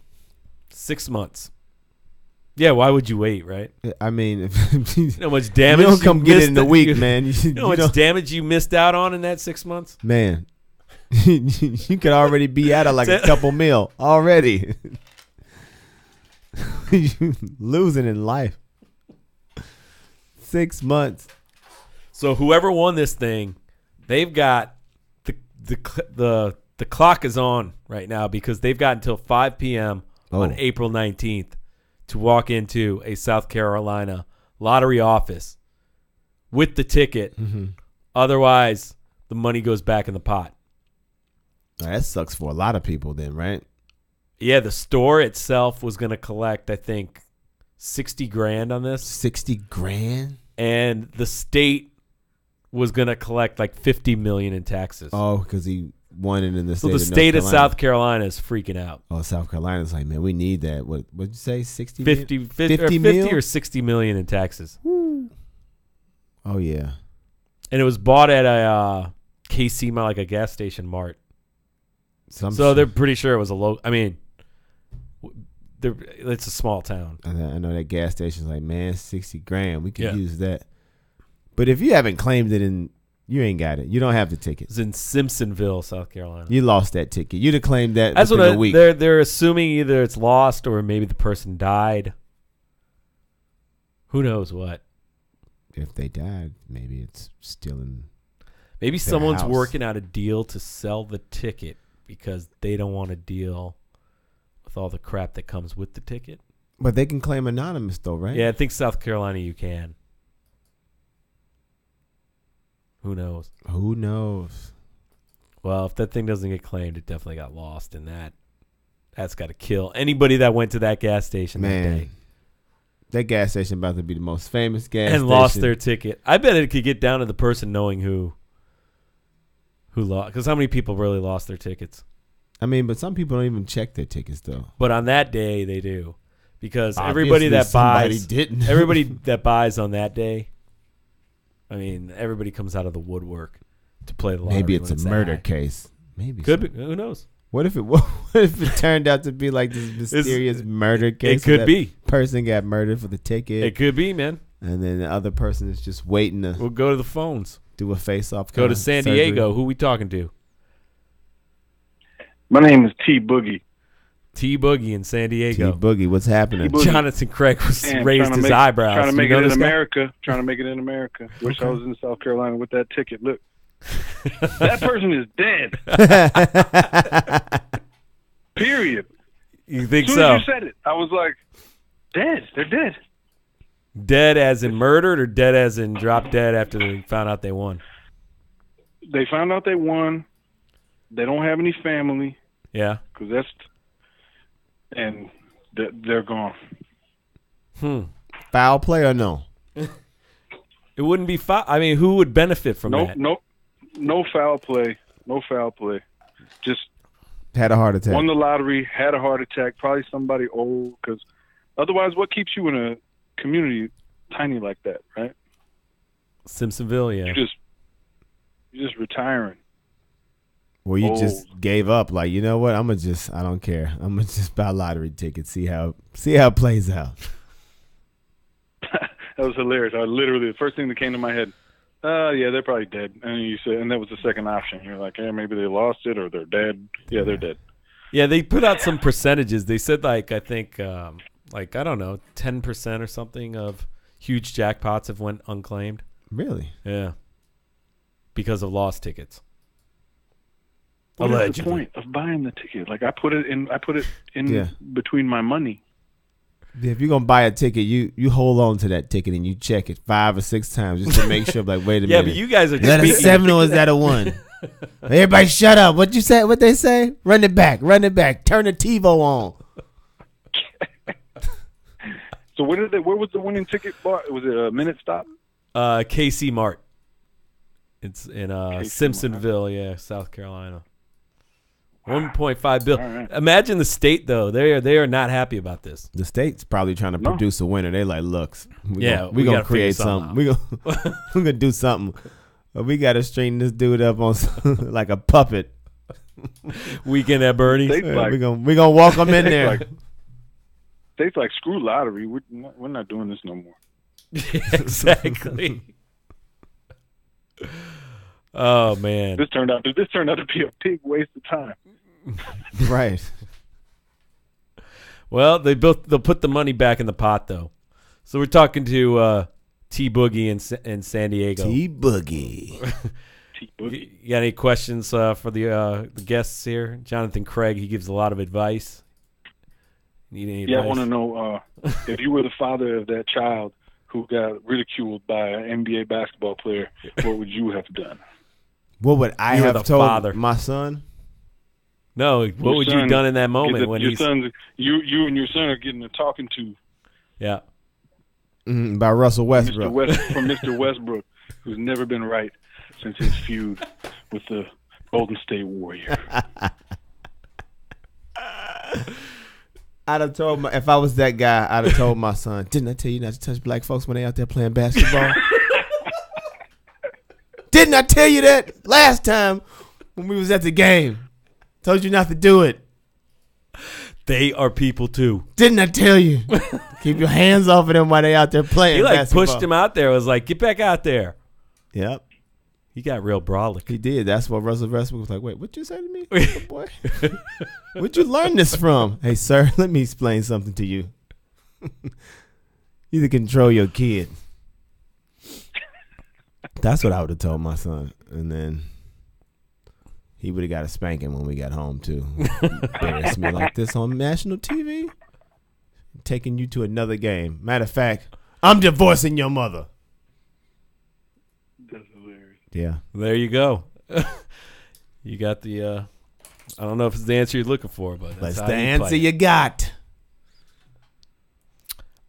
6 months. Yeah, why would you wait, right?
I mean,
you know how much damage
you don't come get it in a week, man.
You know how much damage you missed out on in that 6 months?
Man, you could already be out of like a couple mil already. You losing in life. 6 months.
So whoever won this thing, they've got the clock is on right now because they've got until 5 p.m. on April 19th to walk into a South Carolina lottery office with the ticket. Otherwise, the money goes back in the pot.
That sucks for a lot of people then, right?
Yeah, the store itself was going to collect, I think, $60,000 on this.
$60,000?
And the state was going to collect like $50 million in taxes.
Oh, because he won it in the state.
So the state of South Carolina is freaking out.
Oh, South Carolina's like, man, we need that. What'd you say? 60
50 or 60 million in taxes.
Woo. Oh yeah.
And it was bought at a KC, like a gas station mart. So they're pretty sure it was a low. I mean, it's a small town.
I know that gas station's like, man, $60,000. We could use that. But if you haven't claimed it, you ain't got it. You don't have the ticket.
It's in Simpsonville, South Carolina.
You lost that ticket. You'd have claimed that
That's
within
what
a week.
They're assuming either it's lost or maybe the person died. Who knows what?
If they died, maybe it's still in.
Maybe someone's
house.
working out a deal to sell the ticket because they don't want to deal with all the crap that comes with the ticket.
But they can claim anonymous though, right?
Yeah, I think South Carolina you can. Who knows?
Who knows?
Well, if that thing doesn't get claimed, it definitely got lost, and that's got to kill anybody that went to that gas station that day.
That gas station about to be the most famous gas
and
station.
Lost their ticket. I bet it could get down to the person knowing who lost. Because how many people really lost their tickets?
I mean, but some people don't even check their tickets though.
But on that day, they do, because
Obviously,
everybody that buys,
didn't.
everybody that buys on that day. I mean, everybody comes out of the woodwork to play the lottery.
Maybe it's
when
a murder case. Maybe
could be. Who knows?
What if it turned out to be like this mysterious murder case?
It could be.
Person got murdered for the ticket.
It could be, man.
And then the other person is just waiting to.
We'll go to the phones.
Do a face-off.
Go to San Diego. Who we talking to?
My name is T Boogie.
T Boogie in San Diego.
T Boogie, what's happening?
Jonathan Craig raised his eyebrows.
Trying to make it in America. Trying to make it in America. Wish I was in South Carolina with that ticket. Look, that person is dead. Period.
You think
so? As soon as you said it, I was like, dead. They're dead.
Dead as in murdered, or dead as in drop dead after they found out they won?
they found out they won. They don't have any family.
Yeah.
Because they're gone.
Foul play or no?
It wouldn't be foul. I mean, who would benefit from that?
No foul play. No foul play. Just
had a heart attack.
Won the lottery, had a heart attack, probably somebody old. Because otherwise, what keeps you in a community tiny like that, right?
Simpsonville, yeah.
You're just retiring.
Well, you just gave up. Like, you know what? I don't care. I'm gonna just buy lottery tickets. See how it plays out.
That was hilarious. Literally, the first thing that came to my head, yeah, they're probably dead. And you said, and that was the second option. You're like, yeah, maybe they lost it or they're dead. Yeah, they're dead.
Yeah, they put out some percentages. They said I think I don't know, 10% or something of huge jackpots have went unclaimed.
Really?
Yeah. Because of lost tickets.
What is the point of buying the ticket? Like I put it in between my money.
Yeah, if you're gonna buy a ticket, you hold on to that ticket and you check it 5 or 6 times just to make sure. Like, wait a minute.
Yeah, but you guys are
is that a 7 or is that a 1? Everybody, shut up! What you say? What they say? Run it back! Run it back! Turn the TiVo on.
So where was the winning ticket bought? Was it a Minute Stop?
KC Mart. It's in Simpsonville, yeah, South Carolina. 1.5 billion. Right. Imagine the state though; they are not happy about this.
The state's probably trying to produce a winner. They like, look, we gonna create something. We're gonna do something. But we gotta straighten this dude up on like a puppet.
Weekend at Bernie's.
We're gonna walk him in there.
State's like, screw lottery. We're not doing this no more.
Exactly. Oh man,
this turned out to be a big waste of time.
Right.
Well, they'll put the money back in the pot though. So we're talking to T Boogie in San Diego.
T Boogie.
You got any questions for the guests here? Jonathan Craig, he gives a lot of advice. Need any advice?
I want to know if you were the father of that child who got ridiculed by an NBA basketball player, what would you have done?
What would I have told my son?
No, what would you have done in that moment when
you and your son are getting a talking to?
Yeah.
By Russell Westbrook.
From Mr. Westbrook, who's never been right since his feud with the Golden State Warrior.
I'd have told if I was that guy, I'd have told my son, didn't I tell you not to touch black folks when they out there playing basketball? Didn't I tell you that last time when we was at the game? Told you not to do it.
They are people too.
Didn't I tell you? Keep your hands off of them while they out there playing basketball.
Pushed him out there. Was like, get back out there.
Yep.
He got real brolic.
He did. That's what Russell Westbrook was like, wait, what you say to me? Oh, boy. Where'd you learn this from? Hey, sir, let me explain something to you. You need to control your kid. That's what I would have told my son. And then he would have got a spanking when we got home, too. Embarrassed me like this on national TV. Taking you to another game. Matter of fact, I'm divorcing your mother.
That's hilarious.
Yeah.
There you go. You got the, I don't know if it's the answer you're looking for, but that's
the answer you got.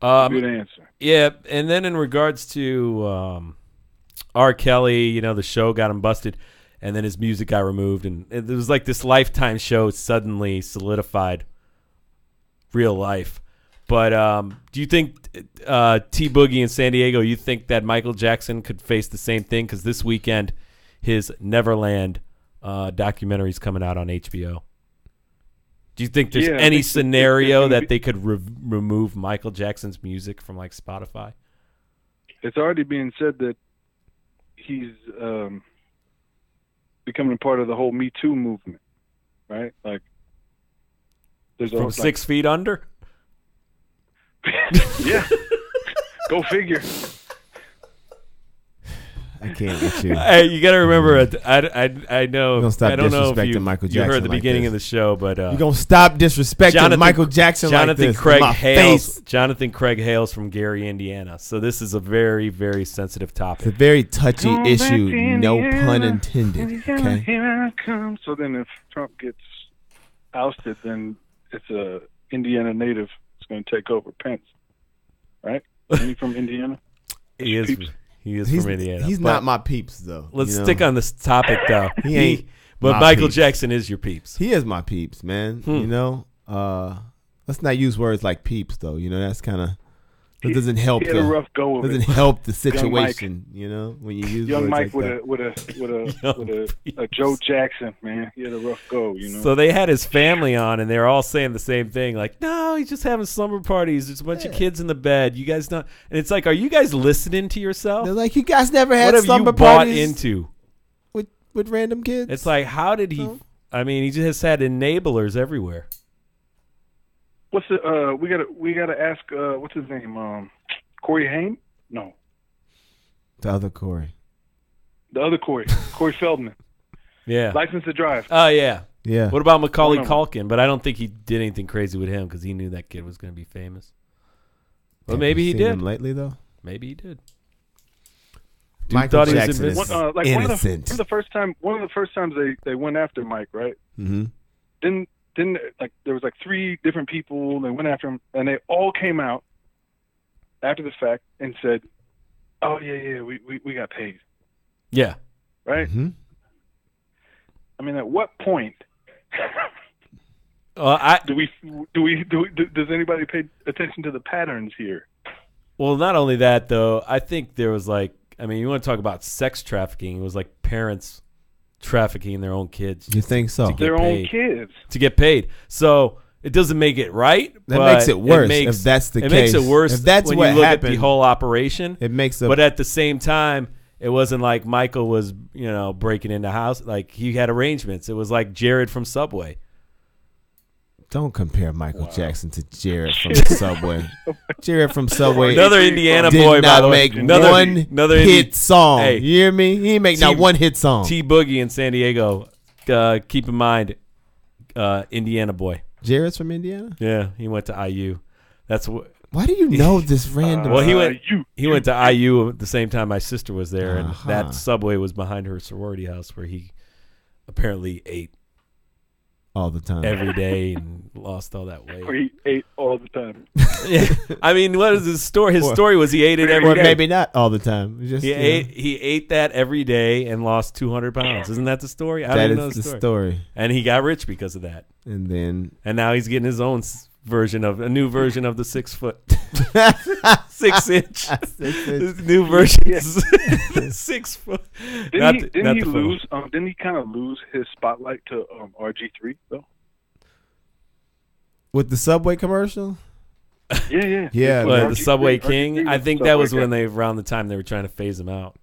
Good answer.
Yeah, and then in regards to R. Kelly, the show got him busted, and then his music got removed, and it was like this Lifetime show suddenly solidified real life. But do you think T Boogie in San Diego, you think that Michael Jackson could face the same thing? Because this weekend, his Neverland documentary is coming out on HBO. Do you think there's any scenario that they could remove Michael Jackson's music from like Spotify?
It's already being said that he's becoming part of the whole Me Too movement, right? Like,
there's from 6 feet under.
Yeah, go figure.
I can't with you.
Hey, you got to remember, I know.
You're gonna stop
I don't know if
disrespecting Michael
you heard
Jackson
the
like
beginning
this.
of the show, but
You're gonna stop disrespecting Michael Jackson like this.
Craig
in my
Hales.
face.
Jonathan Craig Hales from Gary, Indiana. So this is a very, very sensitive topic.
It's a very touchy issue. No pun intended. Okay.
Here I come. So then, if Trump gets ousted, then it's a Indiana native that's going to take over Pence, right? Isn't he from Indiana?
He is.
Peeps?
He is
He's-
from Indiana.
he's
but
not my peeps, though,
Let's
you know?
stick on this topic, though.
He ain't
But
my
Michael
peeps.
Jackson is your peeps.
He is my peeps, man. You know, let's not use words like peeps, though. You know, that's kind of that doesn't help.
He had a rough go of
doesn't
it.
help the
Young Mike.
situation. You know, when you use
Young
words
Mike
like
with a Joe Jackson, man. He had a rough go, you know.
So they had his family on, and they're all saying the same thing, like, "No, he's just having slumber parties. There's a bunch of kids in the bed. You guys not." And it's like, are you guys listening to yourself?
They're like, you guys never had
what have
slumber
you bought
parties
into?
with random kids.
It's like, how did he? I mean, he just had enablers everywhere.
What's the we gotta ask what's his name? Corey Haim? No.
The other Corey.
The other Corey. Corey Feldman.
Yeah.
License to Drive.
Oh yeah.
Yeah.
What about Macaulay
One of 'em.
Culkin? But I don't think he did anything crazy with him because he knew that kid was going to be famous. Well,
Have
maybe
you
he
seen
did.
him lately, though.
Maybe he did. Dude
Michael
thought he was
Jackson is
invincible.
innocent.
One of the first times they went after Mike, right?
Mm-hmm.
Didn't like there was like 3 different people. They went after him, and they all came out after the fact and said, "Oh yeah, we got paid."
Yeah.
Right.
Mm-hmm.
I mean, at what point
Well,
does anybody pay attention to the patterns here?
Well, not only that, though, I think there was like, I mean, you want to talk about sex trafficking. It was like parents trafficking their own kids.
You think so?
to get
Their
paid,
own kids.
To get paid. So it doesn't make it right.
That
but
makes it worse
makes-
if that's the
It makes
case.
it worse
If that's
when
what
you look at
happened,
the whole operation.
it makes a-
But at the same time, it wasn't like Michael was, breaking into house. Like, he had arrangements. It was like Jared from Subway.
Don't compare Michael Jackson to Jared from Subway. Jared from Subway.
Another Indiana
did
boy, by
not
the way.
make
Another
hit song.
Hey,
you hear me? He make not one hit song.
T Boogie in San Diego. Keep in mind, Indiana boy.
Jared's from Indiana?
Yeah, he went to IU. That's what.
Why do you know this random?
Well, he went to IU at the same time my sister was there, and that Subway was behind her sorority house where he apparently ate
all the time,
every day, and lost all that weight.
Or he ate all the time.
Yeah. I mean, what is his story? His story was he ate it every
or
day.
maybe not all the time. Just,
He ate that every day and lost 200 pounds. Isn't that the story? I
That
don't know
is
the
the story.
And he got rich because of that.
And
now he's getting his own a new version of the 6 foot, 6 inch, new version, 6 foot.
Didn't he lose? Didn't he kind of lose his spotlight to RG3 though?
With the Subway commercial?
Yeah.
Well, the Subway King.
RG3
I think
was
that was
Subway
when
King.
around the time they were trying to phase him out.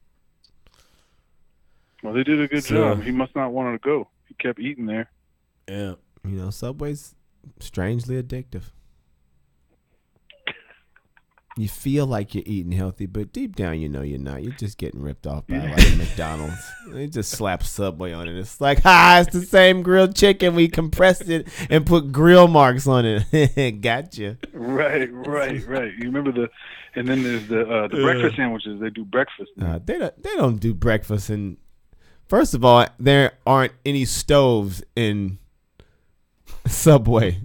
Well, they did a good
So-
job. He must not want to go. He kept eating there.
Yeah.
Subway's strangely addictive. You feel like you're eating healthy, but deep down, you're not. You're just getting ripped off by like McDonald's. They just slap Subway on it. It's like, it's the same grilled chicken. We compressed it and put grill marks on it. Gotcha.
Right. You remember and then there's the breakfast sandwiches. They do breakfast.
They don't do breakfast. And first of all, there aren't any stoves in Subway.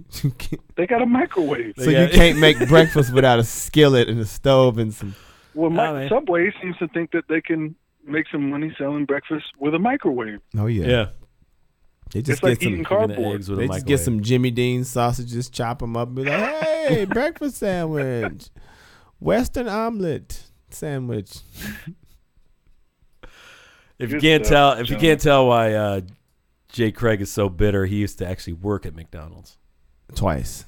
They got a microwave.
So you can't make breakfast without a skillet and a stove and some.
Well, Subway seems to think that they can make some money selling breakfast with a microwave.
Oh yeah.
Yeah.
They just
It's like
get some
eating cardboard.
They just get some Jimmy Dean sausages, chop them up, and be like, "Hey, breakfast sandwich, Western omelet sandwich."
If you can't tell why Jay Craig is so bitter, he used to actually work at McDonald's
twice.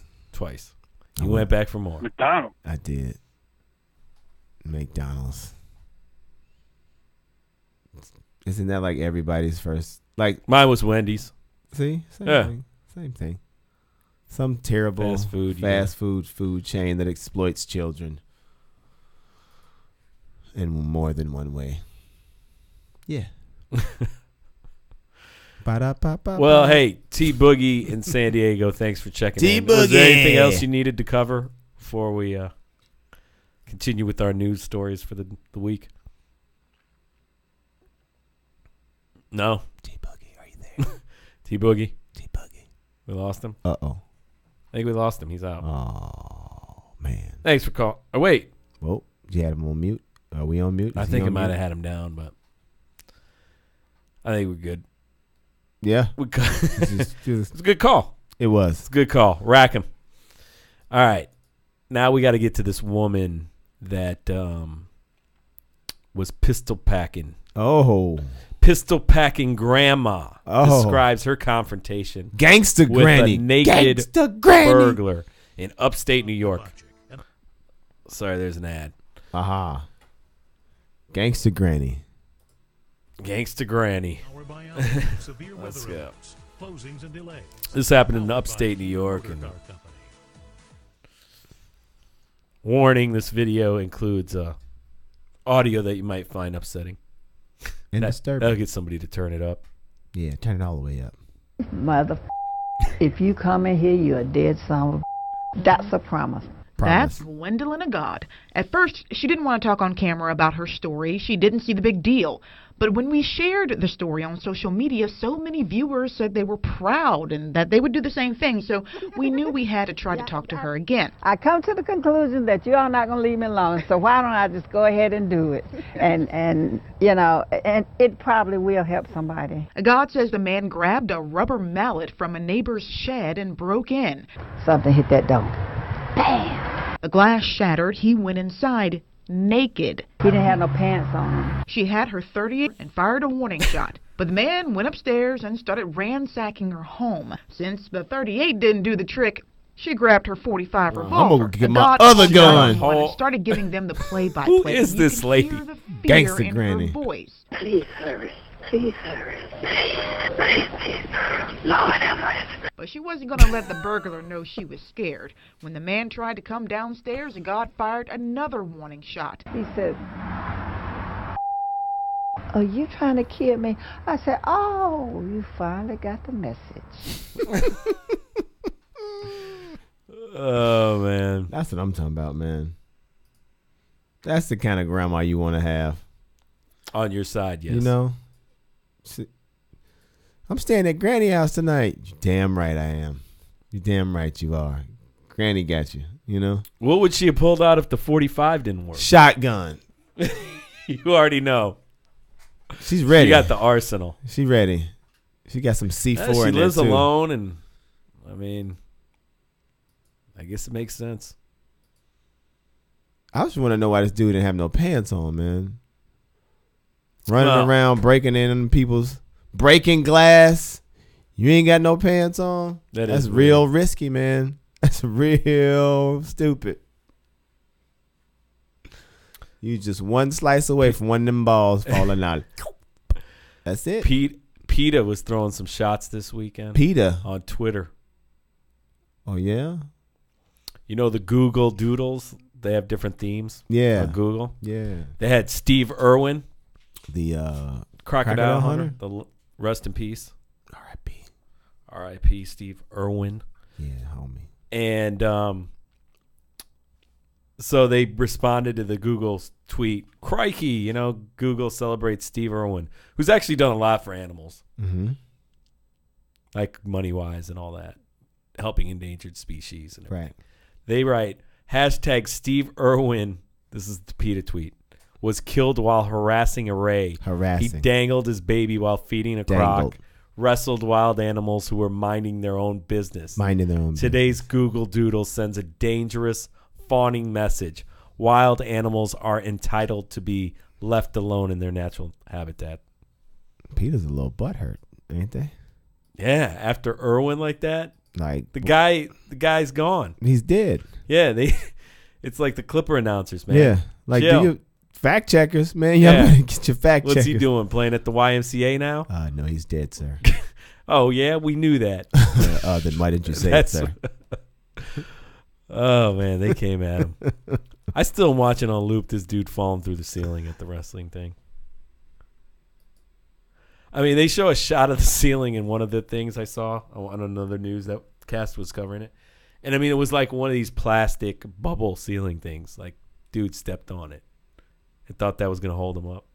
He went back for more.
McDonald's.
I did. McDonald's. Isn't that like everybody's first? Like
mine was Wendy's.
See, same thing. Some terrible fast food chain that exploits children in more than one way. Yeah. Ba-da-ba-ba-ba.
Well, hey, T Boogie in San Diego, thanks for checking in. Was there anything else you needed to cover before we continue with our news stories for the week? No.
T Boogie, are you there?
T Boogie.
T Boogie.
We lost him.
Uh-oh.
I think we lost him. He's out.
Oh man.
Thanks for calling. Oh wait.
Well, you had him on mute. Are we on mute?
I think I might have had him down, but I think we're good.
Yeah.
It's a good call.
It was.
It's a good call. Rack him. All right. Now we got to get to this woman that was pistol packing.
Oh.
Pistol packing grandma describes her confrontation
Gangsta
with
granny.
a naked
Gangsta granny.
burglar in upstate New York. Sorry, there's an ad.
Aha. Gangsta granny.
Gangsta granny. Let's go. This happened in upstate New York. And warning, this video includes audio that you might find upsetting.
And disturbing.
That'll get somebody to turn it up.
Yeah, turn it all the way up.
Mother, if you come in here, you're a dead son of a. That's a promise.
That's Gwendolyn Agad. At first, she didn't want to talk on camera about her story. She didn't see the big deal. But when we shared the story on social media, so many viewers said they were proud and that they would do the same thing. So we knew we had to try to talk to her again.
I come to the conclusion that you are not going to leave me alone, so why don't I just go ahead and do it? And you know, and it probably will help somebody.
Agad says the man grabbed a rubber mallet from a neighbor's shed and broke in.
Something hit that door. Bam!
The glass shattered. He went inside naked.
He didn't have no pants on.
She had her 38 and fired a warning shot. But the man went upstairs and started ransacking her home. Since the 38 didn't do the trick, she grabbed her 45 revolver.
I'm going to get my other gun.
And started giving them the play-by-play.
Who is this lady?
Gangsta granny.
Her voice.
Please hurry. Please hurry. Please. Lord have mercy.
But she wasn't going to let the burglar know she was scared. When the man tried to come downstairs, Agad fired another warning shot.
He said, "Are you trying to kill me?" I said, "Oh, you finally got the message."
Oh, man.
That's what I'm talking about, man. That's the kind of grandma you want to have.
On your side, yes.
You know? I'm staying at Granny house tonight. You damn right I am. You damn right you are. Granny got you, you know?
What would she have pulled out if the 45 didn't work?
Shotgun.
You already know.
She's ready.
She got the arsenal.
She ready. She got some C4 in there,
She lives
too.
alone, and, I mean, I guess it makes sense.
I just want to know why this dude didn't have no pants on, man. Running around, breaking in people's, breaking glass. You ain't got no pants on? That's real risky, man. That's real stupid. You just one slice away from one of them balls falling out. That's it.
PETA was throwing some shots this weekend.
PETA?
On Twitter.
Oh, yeah?
You know the Google Doodles? They have different themes.
Yeah.
On Google.
Yeah.
They had Steve Irwin.
The
Crocodile Hunter. Rest in peace.
R.I.P.
R.I.P. Steve Irwin.
Yeah, homie.
And so they responded to the Google tweet. Crikey, you know, Google celebrates Steve Irwin, who's actually done a lot for animals.
Mm-hmm.
Like money-wise and all that. Helping endangered species. And everything.
Right.
They write, hashtag Steve Irwin, this is the PETA tweet, was killed while harassing a ray. He dangled his baby while feeding a croc, wrestled wild animals who were minding their own business. Today's Google Doodle sends a dangerous, fawning message. Wild animals are entitled to be left alone in their natural habitat.
PETA's a little butthurt, ain't they?
Yeah, after Irwin like that,
like
the guy's gone.
He's dead.
Yeah, it's like the Clipper announcers, man.
Yeah, like do you fact checkers, man. Y'all better get your fact checkers.
What's he doing? Playing at the YMCA now?
No, he's dead, sir.
Oh yeah, we knew that.
Then why didn't you say it, sir?
Oh man, they came at him. I still am watching on loop this dude falling through the ceiling at the wrestling thing. I mean, they show a shot of the ceiling in one of the things I saw on another news that cast was covering it. And, I mean, it was like one of these plastic bubble ceiling things. Like, dude stepped on it and thought that was going to hold him up.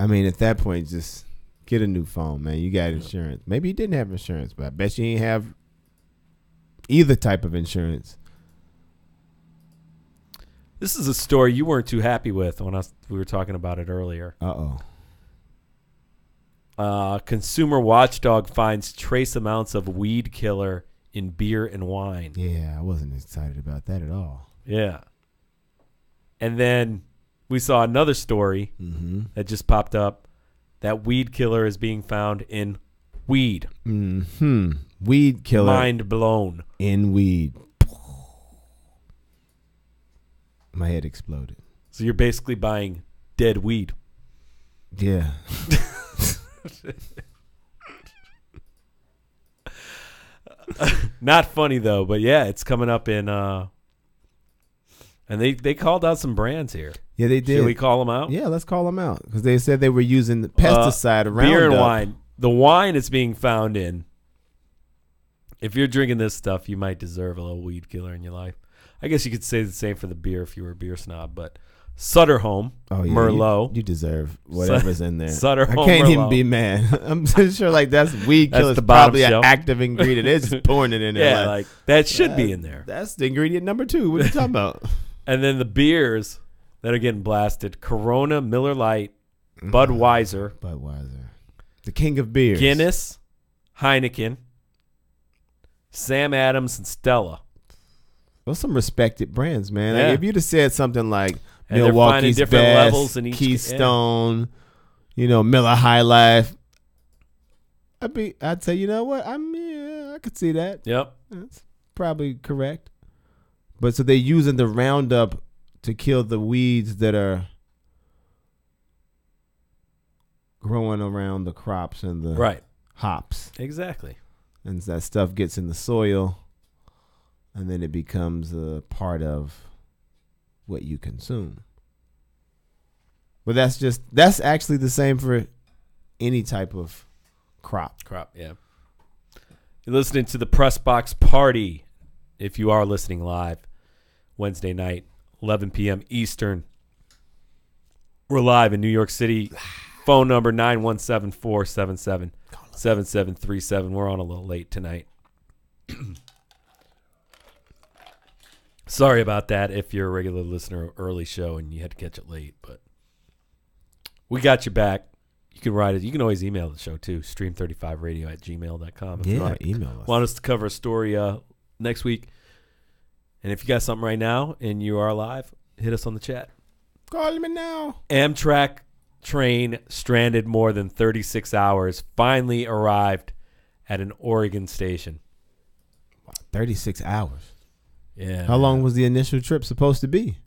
I mean, at that point, just get a new phone, man. You got insurance. Maybe you didn't have insurance, but I bet you ain't have either type of insurance.
This is a story you weren't too happy with when we were talking about it earlier. Consumer watchdog finds trace amounts of weed killer in beer and wine.
Yeah, I wasn't excited about that at all.
Yeah. And then we saw another story that just popped up that weed killer is being found in weed.
Weed killer.
Mind blown.
In weed. My head exploded.
So you're basically buying dead weed.
Yeah.
Not funny though, but yeah, it's coming up in and they called out some brands here.
Yeah, they did.
Should we call them out?
Yeah, let's call them out because they said they were using the pesticide Roundup.
Beer and wine. The wine it's being found in. If you're drinking this stuff, you might deserve a little weed killer in your life. I guess you could say the same for the beer if you were a beer snob, but Sutter Home, Merlot.
You deserve whatever's in there.
Sutter Home,
I can't
Merlot.
even be mad. I'm sure like that's weed killer.
That's
It's
the bottom
probably an
shelf.
active ingredient. They're just pouring it in there.
Yeah, like that should be in there.
That's the ingredient number 2. What are you talking about?
And then the beers that are getting blasted: Corona, Miller Lite, Budweiser,
the king of beers,
Guinness, Heineken, Sam Adams, and Stella.
Those some respected brands, man.
Yeah.
Like, if you'd have said something like
And they're finding
Milwaukee's
different
Best,
levels in each-
Keystone, Miller High Life, I'd say, you know what? I could see that.
Yep.
That's probably correct. But so they're using the Roundup to kill the weeds that are growing around the crops and the hops.
Exactly.
And that stuff gets in the soil, and then it becomes a part of what you consume. But that's actually the same for any type of crop.
Yeah. You're listening to the Press Box Party. If you are listening live, Wednesday night, 11 p.m. Eastern. We're live in New York City. Phone number 917-477-7737. We're on a little late tonight. Sorry about that if you're a regular listener, early show, and you had to catch it late, but we got you back. You can write it. You can always email the show, too, stream35radio@gmail.com. If you
email us.
Want us to cover a story next week. And if you got something right now and you are live, hit us on the chat.
Call me now.
Amtrak train stranded more than 36 hours finally arrived at an Oregon station.
36 hours.
Yeah.
How long was the initial trip supposed to be?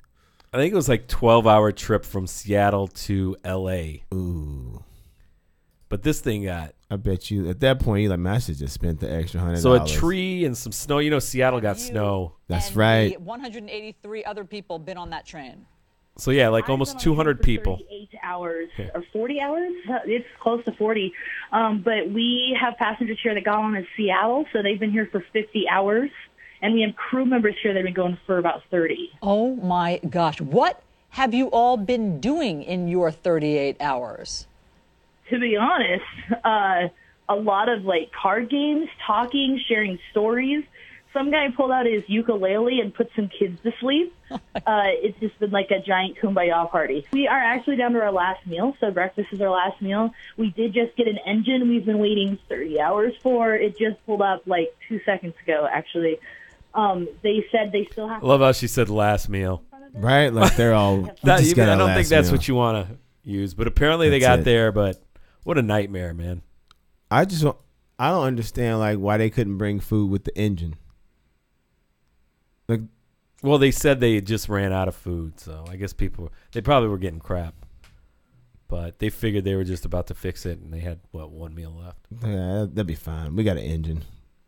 I think it was like 12-hour trip from Seattle to L.A.
Ooh.
But this thing got...
I bet you, at that point, you're like, man, I should just spent the extra $100.
So a tree and some snow. Seattle got snow.
That's right.
183 other people been on that train.
So, yeah, like almost 200 people.
38 hours or 40 hours. It's close to 40. But we have passengers here that got on in Seattle, so they've been here for 50 hours. And we have crew members here that have been going for about 30.
Oh, my gosh. What have you all been doing in your 38 hours?
To be honest, a lot of like card games, talking, sharing stories. Some guy pulled out his ukulele and put some kids to sleep. It's just been like a giant kumbaya party. We are actually down to our last meal, so breakfast is our last meal. We did just get an engine we've been waiting 30 hours for. It just pulled up like 2 seconds ago, actually. They said they still have...
I love how she said last meal.
Right? Like they're all...
I don't think that's what you want to use, but apparently they got there, but what a nightmare, man.
I don't understand like why they couldn't bring food with the engine. Like,
well, they said they just ran out of food, so I guess they probably were getting crap. But they figured they were just about to fix it, and they had, 1 meal left.
Yeah, that'd be fine. We got an engine.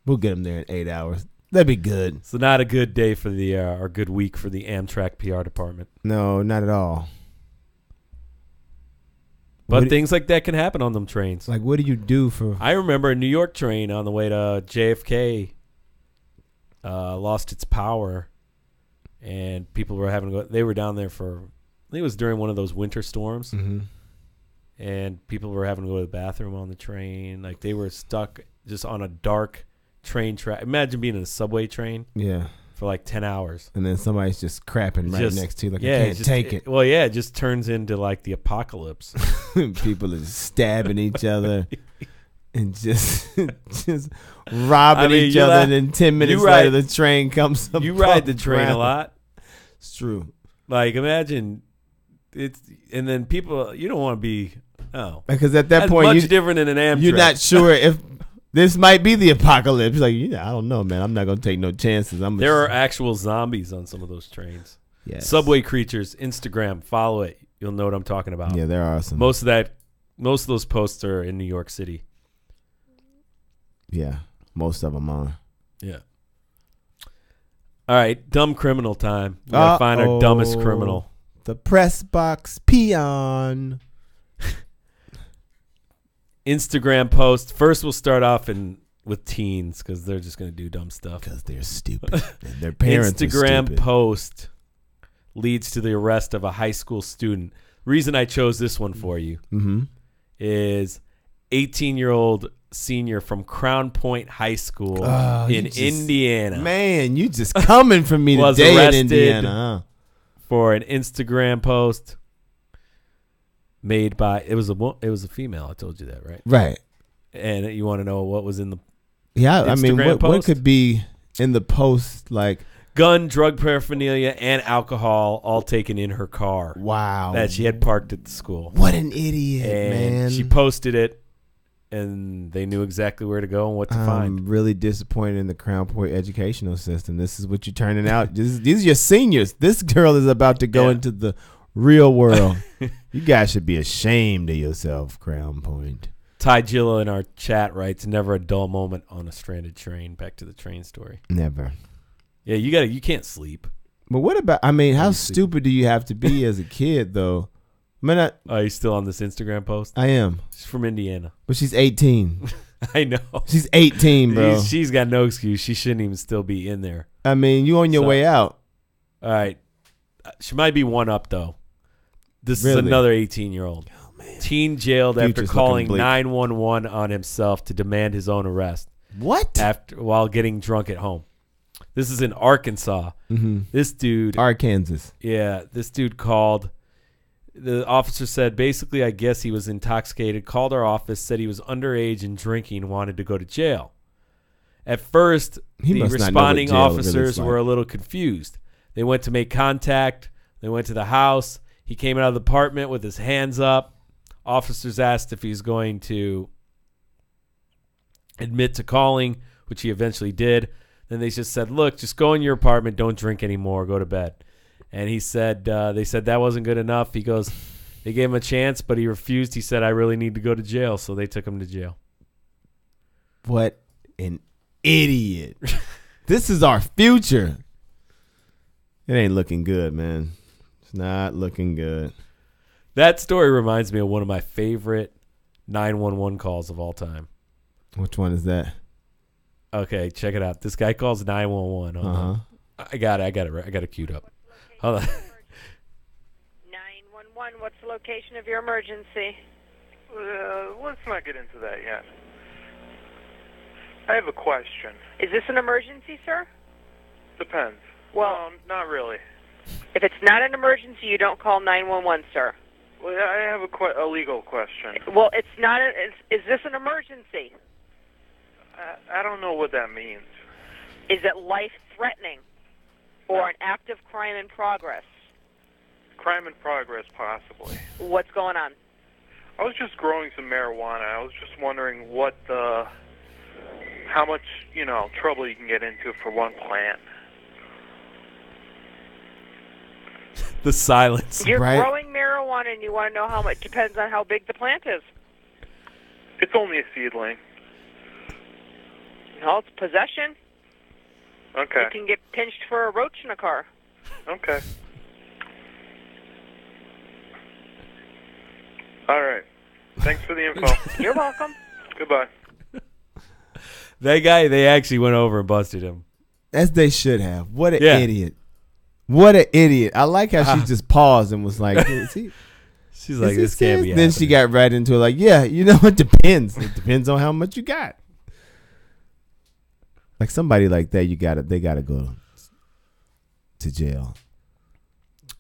We'll get them there in 8 hours. That'd be good.
So not a good day for or good week for the Amtrak PR department.
No, not at all.
But things like that can happen on them trains.
Like, what do you do for?
I remember a New York train on the way to JFK lost its power, and people were having to go. They were down there for, I think it was during one of those winter storms, and people were having to go to the bathroom on the train. Like, they were stuck just on a dark train track. Imagine being in a subway train.
Yeah.
For like 10 hours.
And then somebody's just crapping right next to you. Like, I can't take it.
Well, yeah, it just turns into like the apocalypse.
People are stabbing each other and just robbing each other. And then 10 minutes later, the train comes up.
You ride the train a lot.
It's true.
Like, imagine it's, and then people, you don't want to be,
because at that point,
much different than an Amtrak.
You're not sure if this might be the apocalypse. Like, I don't know, man. I'm not gonna take no chances.
There are actual zombies on some of those trains.
Yes.
Subway Creatures, Instagram, follow it. You'll know what I'm talking about.
Yeah, there are some.
Most of those posts are in New York City.
Yeah, most of them are.
Yeah. All right, dumb criminal time. We gotta find our dumbest criminal.
The press box peon.
Instagram post. First, we'll start off with teens because they're just going to do dumb stuff.
Because they're stupid. And their parents
Instagram
are stupid.
Post leads to the arrest of a high school student. Reason I chose this one for you is 18-year-old senior from Crown Point High School in Indiana.
Man, you just coming for me today in Indiana.
For an Instagram post. Made by it was a female. I told you that, right?
Right.
And you want to know what was in the
I mean, what could be in the post? Like
gun, drug paraphernalia, and alcohol, all taken in her car.
Wow.
That she had parked at the school.
What an idiot,
and
man!
She posted it, and they knew exactly where to go and what to find.
I'm really disappointed in the Crown Point educational system. This is what you're turning out. These are your seniors. This girl is about to go into the real world. You guys should be ashamed of yourself, Crown Point.
Ty Gillo in our chat writes, "Never a dull moment on a stranded train." Back to the train story.
Never.
Yeah, you can't sleep.
But what about? I mean, how stupid do you have to be as a kid, though? I mean,
are you still on this Instagram post?
I am.
She's from Indiana,
but she's 18.
I know.
She's 18, bro.
She's got no excuse. She shouldn't even still be in there.
I mean, you on your way out.
All right. She might be one up though. This is another 18-year-old.
Oh, man.
Teen jailed after calling 911 on himself to demand his own arrest.
What?
While getting drunk at home. This is in Arkansas. This dude.
Arkansas.
Yeah. This dude called. The officer said, basically, I guess he was intoxicated, called our office, said he was underage and drinking, wanted to go to jail. At first, the responding officers were a little confused. They went to make contact. They went to the house. He came out of the apartment with his hands up. Officers asked if he's going to admit to calling, which he eventually did. Then they just said, look, just go in your apartment. Don't drink anymore. Go to bed. And he said, they said that wasn't good enough. He goes, they gave him a chance, but he refused. He said, I really need to go to jail. So they took him to jail.
What an idiot. This is our future. It ain't looking good, man. It's not looking good.
That story reminds me of one of my favorite 911 calls of all time.
Which one is that?
Okay, check it out. This guy calls 911. I got it queued up. Hold on.
911, what's the location of your emergency?
Let's not get into that yet. I have a question.
Is this an emergency, sir?
Depends.
Well,
no, not really.
If it's not an emergency, you don't call 911, sir.
Well, I have a legal question.
Well, it's not. Is this an emergency?
I don't know what that means.
Is it life-threatening or an active crime in progress?
Crime in progress, possibly.
What's going on?
I was just growing some marijuana. I was just wondering how much, trouble you can get into for one plant.
The silence.
You're growing marijuana and you want to know how much. Depends on how big the plant is.
It's only a seedling.
No, it's possession.
Okay.
You can get pinched for a roach in a car.
Okay. All right. Thanks for the info.
You're welcome.
Goodbye.
That guy, they actually went over and busted him.
As they should have. What an idiot. What an idiot. I like how she just paused and was like, is he?
She's like, this can't be
Then she got right into it like, yeah, you know, it depends. It depends on how much you got. Like somebody like that, they gotta go to jail.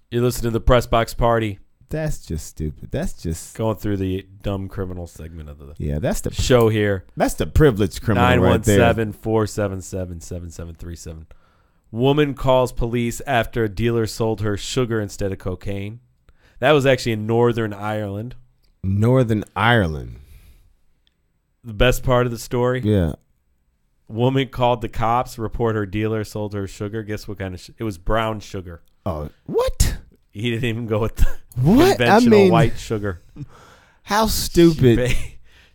You listen to the Press Box Party.
That's just stupid. That's just
going through the dumb criminal segment of the
that's the
show here.
That's the privileged criminal right there.
917-477-7737. Woman calls police after a dealer sold her sugar instead of cocaine. That was actually in Northern Ireland.
Northern Ireland.
The best part of the story?
Yeah.
Woman called the cops, report her dealer sold her sugar. Guess what kind of it was brown sugar.
Oh, what?
He didn't even go with the conventional white sugar.
How stupid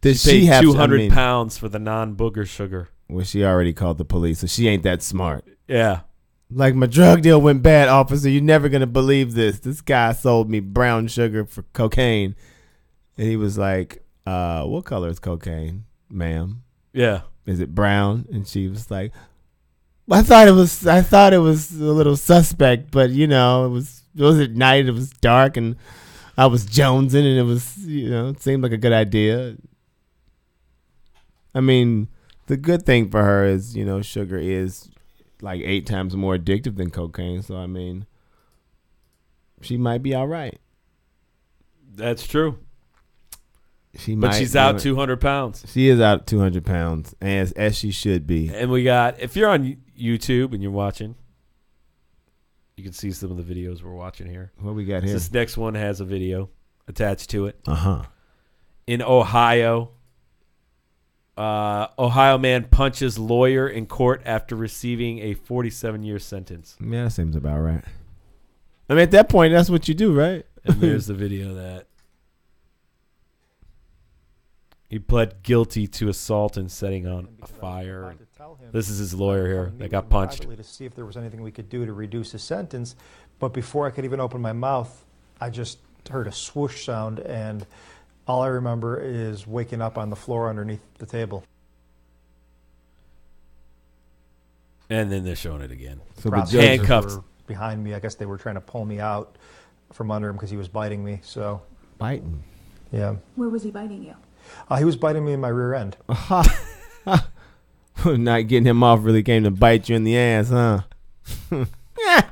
did she have 200 pounds for the non-booger sugar?
Well, she already called the police, so she ain't that smart.
Yeah.
Like, my drug deal went bad, officer. You're never going to believe this. This guy sold me brown sugar for cocaine. And he was like, what color is cocaine, ma'am?
Yeah.
Is it brown? And she was like, I thought it was a little suspect, but it was at night, it was dark, and I was jonesing, and it was, it seemed like a good idea. I mean, the good thing for her is, sugar is like 8 times more addictive than cocaine. So, I mean, she might be all right.
That's true.
But
she's out 200 pounds.
She is out 200 pounds, as she should be.
And we got, if you're on YouTube and you're watching, you can see some of the videos we're watching here.
What we got here?
This next one has a video attached to it.
Uh-huh.
In Ohio, Ohio man punches lawyer in court after receiving a 47-year sentence.
Yeah, that seems about right. I mean, at that point, that's what you do, right?
And there's the video of that. He pled guilty to assault and setting on a fire. This is his lawyer here that got punched.
To see if there was anything we could do to reduce his sentence, but before I could even open my mouth, I just heard a swoosh sound, and all I remember is waking up on the floor underneath the table.
And then they're showing it again.
So the handcuffs were behind me. I guess they were trying to pull me out from under him because he was biting me. So
biting.
Yeah.
Where was he biting you?
He was biting me in my rear end.
Not getting him off really came to bite you in the ass, huh? Yeah.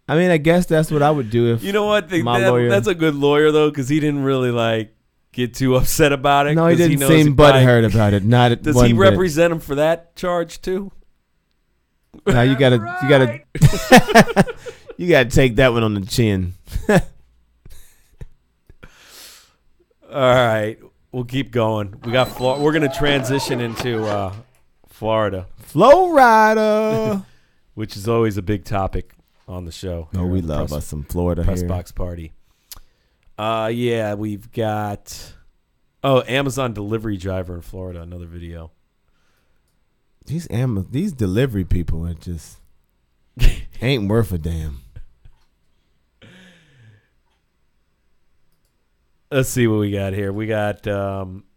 I mean, I guess that's what I would do if
you know what?
my lawyer.
That's a good lawyer though, because he didn't really get too upset about it.
No, he didn't seem butthurt about it. Not
does he represent him for that charge too?
Now you gotta you gotta take that one on the chin.
All right, we'll keep going. We got we're gonna transition into Florida.
Florida,
which is always a big topic on the show.
Oh, we love us some Florida
Press
here.
Box Party. Yeah, we've got Amazon delivery driver in Florida. Another video.
These delivery people are just ain't worth a damn.
Let's see what we got here. We got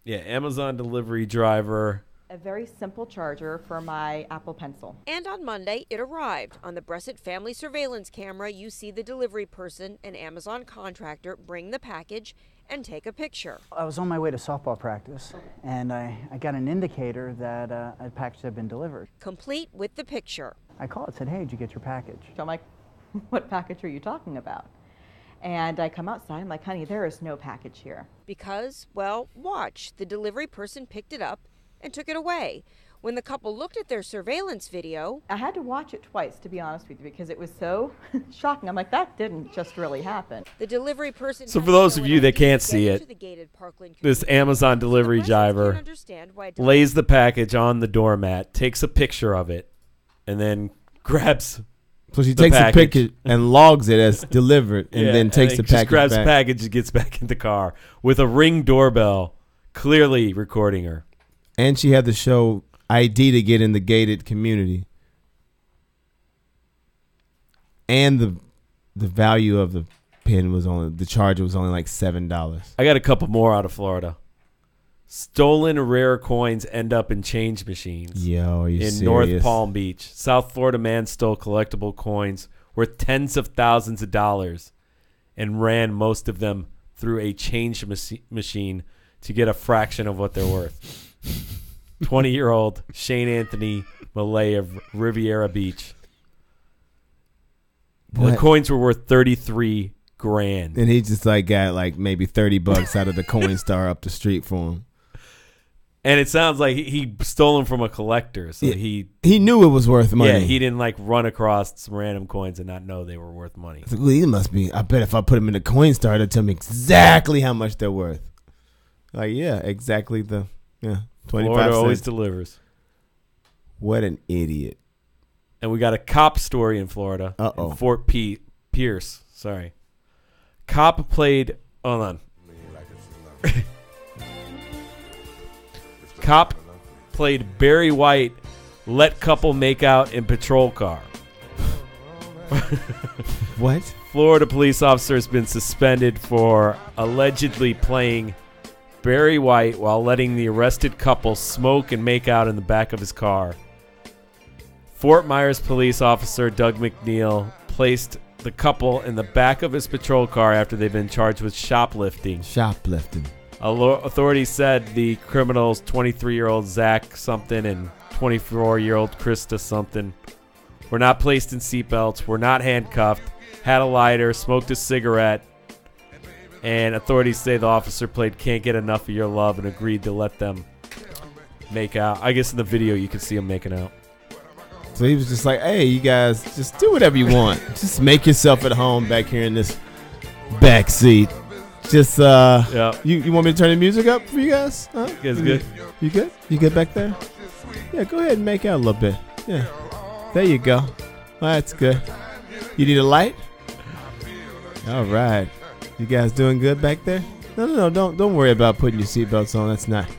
Amazon delivery driver.
A very simple charger for my Apple Pencil.
And on Monday, it arrived. On the Bressett family surveillance camera, you see the delivery person, an Amazon contractor, bring the package and take a picture.
I was on my way to softball practice, and I got an indicator that a package had been delivered.
Complete with the picture.
I called and said, hey, did you get your package?
So I'm like, what package are you talking about? And I come outside, I'm like, honey, there is no package here.
Because, well, watch. The delivery person picked it up and took it away. When the couple looked at their surveillance video,
I had to watch it twice, to be honest with you, because it was so shocking. I'm like, that didn't just really happen.
The delivery person.
So for those of you that can't see it, this Amazon delivery driver lays the package on the doormat, takes a picture of it, and then grabs.
So she takes a picture and logs it as delivered, and then takes the package.
Just grabs
back.
the package and gets back in the car with a Ring doorbell, clearly recording her.
And she had to show ID to get in the gated community. And the value of the pin was only, the charge was only like $7.
I got a couple more out of Florida. Stolen rare coins end up in change machines.
Yo, are you
in
serious?
North Palm Beach. South Florida man stole collectible coins worth tens of thousands of dollars and ran most of them through a change machine to get a fraction of what they're worth. 20-year-old Shane Anthony Millay of Riviera Beach.
What?
The coins were worth $33,000.
And he just like got like maybe $30 out of the Coinstar up the street for him.
And it sounds like he stole them from a collector. So
he knew it was worth money.
Yeah, he didn't like run across some random coins and not know they were worth money.
Like, well, he must be. I bet if I put them in the Coinstar, they'll tell me exactly how much they're worth. Like, yeah, exactly 25
Florida
cents.
always delivers.
What an idiot.
And we got a cop story in Florida.
Uh-oh.
In Fort Pierce. Sorry. Cop played. Hold on. Cop played Barry White, let couple make out in patrol car.
What?
Florida police officer has been suspended for allegedly playing Barry White while letting the arrested couple smoke and make out in the back of his car. Fort Myers police officer Doug McNeil placed the couple in the back of his patrol car after they've been charged with shoplifting. Authorities said the criminals, 23-year-old Zach something and 24-year-old Krista something, were not placed in seatbelts, were not handcuffed, had a lighter, smoked a cigarette, and authorities say the officer played Can't Get Enough of Your Love and agreed to let them make out. I guess in the video you can see them making out.
So he was just like, hey, you guys, just do whatever you want. Just make yourself at home back here in this back seat. Just, you want me to turn the music up for you guys? Huh?
You guys good?
You good? You good back there? Yeah, go ahead and make out a little bit. Yeah. There you go. Well, that's good. You need a light? All right. You guys doing good back there? No, don't worry about putting your seatbelts on. That's not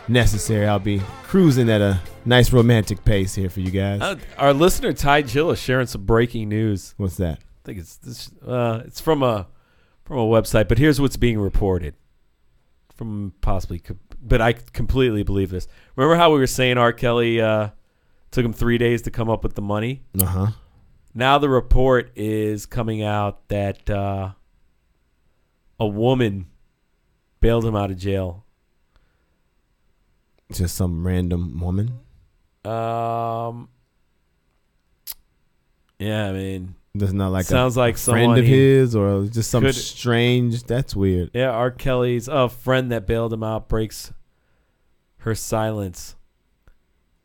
necessary. I'll be cruising at a nice romantic pace here for you guys.
Our listener Ty Jill is sharing some breaking news.
What's that?
I think it's from a website, but here's what's being reported from possibly, but I completely believe this. Remember how we were saying R. Kelly took him 3 days to come up with the money?
Uh-huh.
Now the report is coming out that a woman bailed him out of jail.
Just some random woman?
Yeah, I mean,
there's not like
sounds like
a friend of his or just some strange. That's weird.
Yeah, R. Kelly's friend that bailed him out breaks her silence.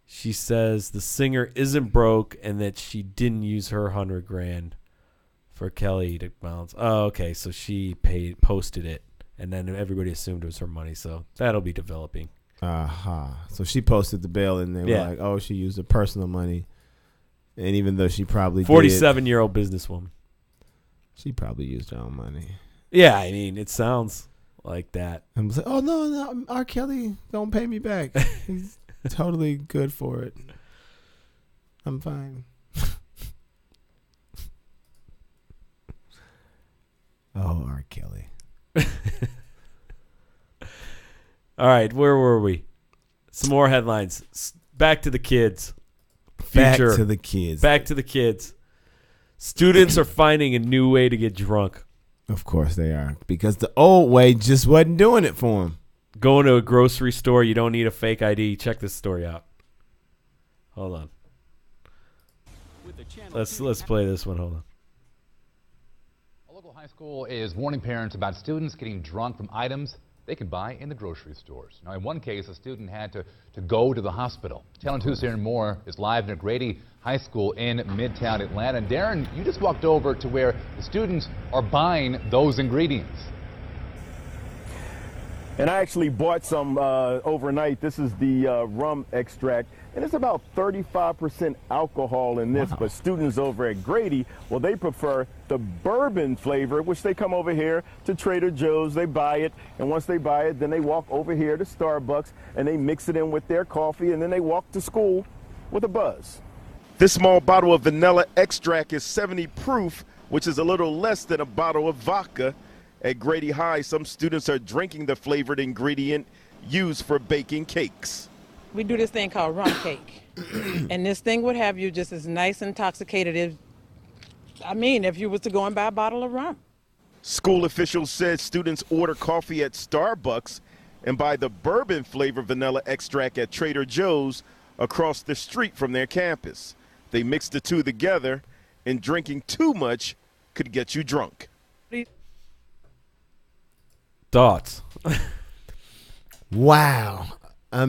She says the singer isn't broke and that she didn't use her $100,000 for Kelly to balance. Oh, okay, so she posted it, and then everybody assumed it was her money. So that'll be developing.
So she posted the bail, and they were like, "Oh, she used her personal money." And even though she probably
47-year-old businesswoman,
she probably used her own money.
Yeah, I mean, it sounds like that.
I'm like, oh no, R. Kelly, don't pay me back. He's totally good for it. I'm fine. Oh, R. Kelly.
All right, where were we? Some more headlines. Back to the kids.
Back to the kids.
Back to the kids. Students are finding a new way to get drunk.
Of course they are, because the old way just wasn't doing it for them.
Going to a grocery store, you don't need a fake ID. Check this story out. Hold on. Let's play this one. Hold on.
A local high school is warning parents about students getting drunk from items they could buy in the grocery stores. Now, in one case, a student had to go to the hospital. Channel 2's Darren Moore is live at Grady High School in Midtown Atlanta. And Darren, you just walked over to where the students are buying those ingredients.
And I actually bought some overnight. This is the rum extract, and it's about 35% alcohol in this. Wow. But students over at Grady, well, they prefer the bourbon flavor, which they come over here to Trader Joe's. They buy it, and once they buy it, then they walk over here to Starbucks, and they mix it in with their coffee, and then they walk to school with a buzz. This small bottle of vanilla extract is 70 proof, which is a little less than a bottle of vodka. At Grady High, some students are drinking the flavored ingredient used for baking cakes.
We do this thing called rum cake. And this thing would have you just as nice and intoxicated as, if you was to go and buy a bottle of rum.
School officials said students order coffee at Starbucks and buy the bourbon flavored vanilla extract at Trader Joe's across the street from their campus. They mix the two together, and drinking too much could get you drunk.
Thoughts?
Wow. I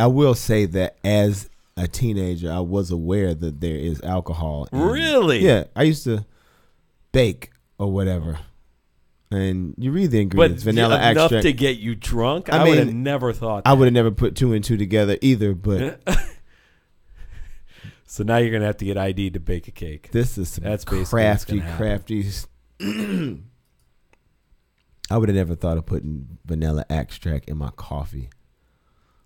will say that as a teenager, I was aware that there is alcohol.
Really?
Yeah. I used to bake or whatever. And you read the ingredients, vanilla extract.
Enough to get you drunk? I would have never thought that.
I would have never put 2 and 2 together either, but.
So now you're going to have to get ID to bake a cake.
This is some crafty. I would have never thought of putting vanilla extract in my coffee.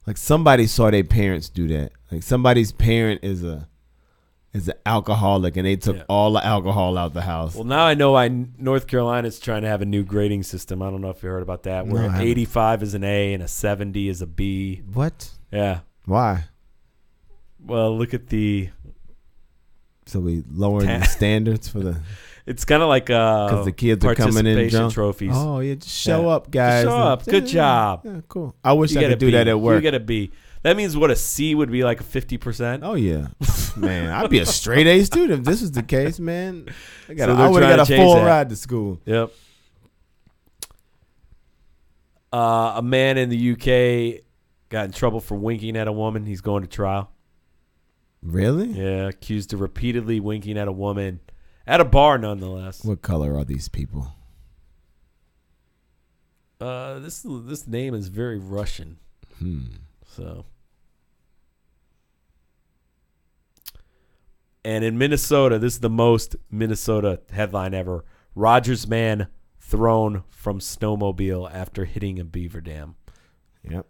Like somebody saw their parents do that. Like somebody's parent is an alcoholic and they took all the alcohol out the house.
Well, now I know North Carolina's trying to have a new grading system. I don't know if you heard about that. Where 85 is an A and a 70 is a B.
What?
Yeah.
Why?
Well, look at the.
So we lowering the standards for the.
It's kind of like
because the kids are coming in drunk.
Trophies.
Oh yeah, just show up, guys.
Just show up. Good job.
Yeah, cool. I wish I could do that at work.
You get a B. That means what a C would be like a 50%.
Oh yeah, man, I'd be a straight A student if this was the case, man. I would have got a full ride to school.
Yep. A man in the UK got in trouble for winking at a woman. He's going to trial.
Really?
Yeah, accused of repeatedly winking at a woman at a bar, nonetheless.
What color are these people?
This name is very Russian. So. And in Minnesota, this is the most Minnesota headline ever. Rogers man thrown from snowmobile after hitting a beaver dam.
Yep.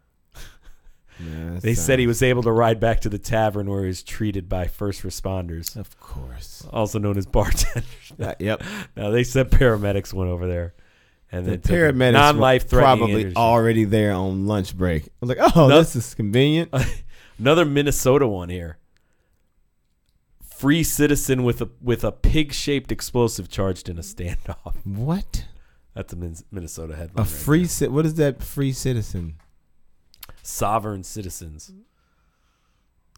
Yeah,
they said he was able to ride back to the tavern where he was treated by first responders.
Of course.
Also known as bartenders.
Yep.
Now, they said paramedics went over there. And
the paramedics were probably already there on lunch break. I was like, this is convenient.
Another Minnesota one here. Free citizen with a pig-shaped explosive charged in a standoff.
What?
That's a Minnesota headline.
What is that free citizen?
Sovereign citizens.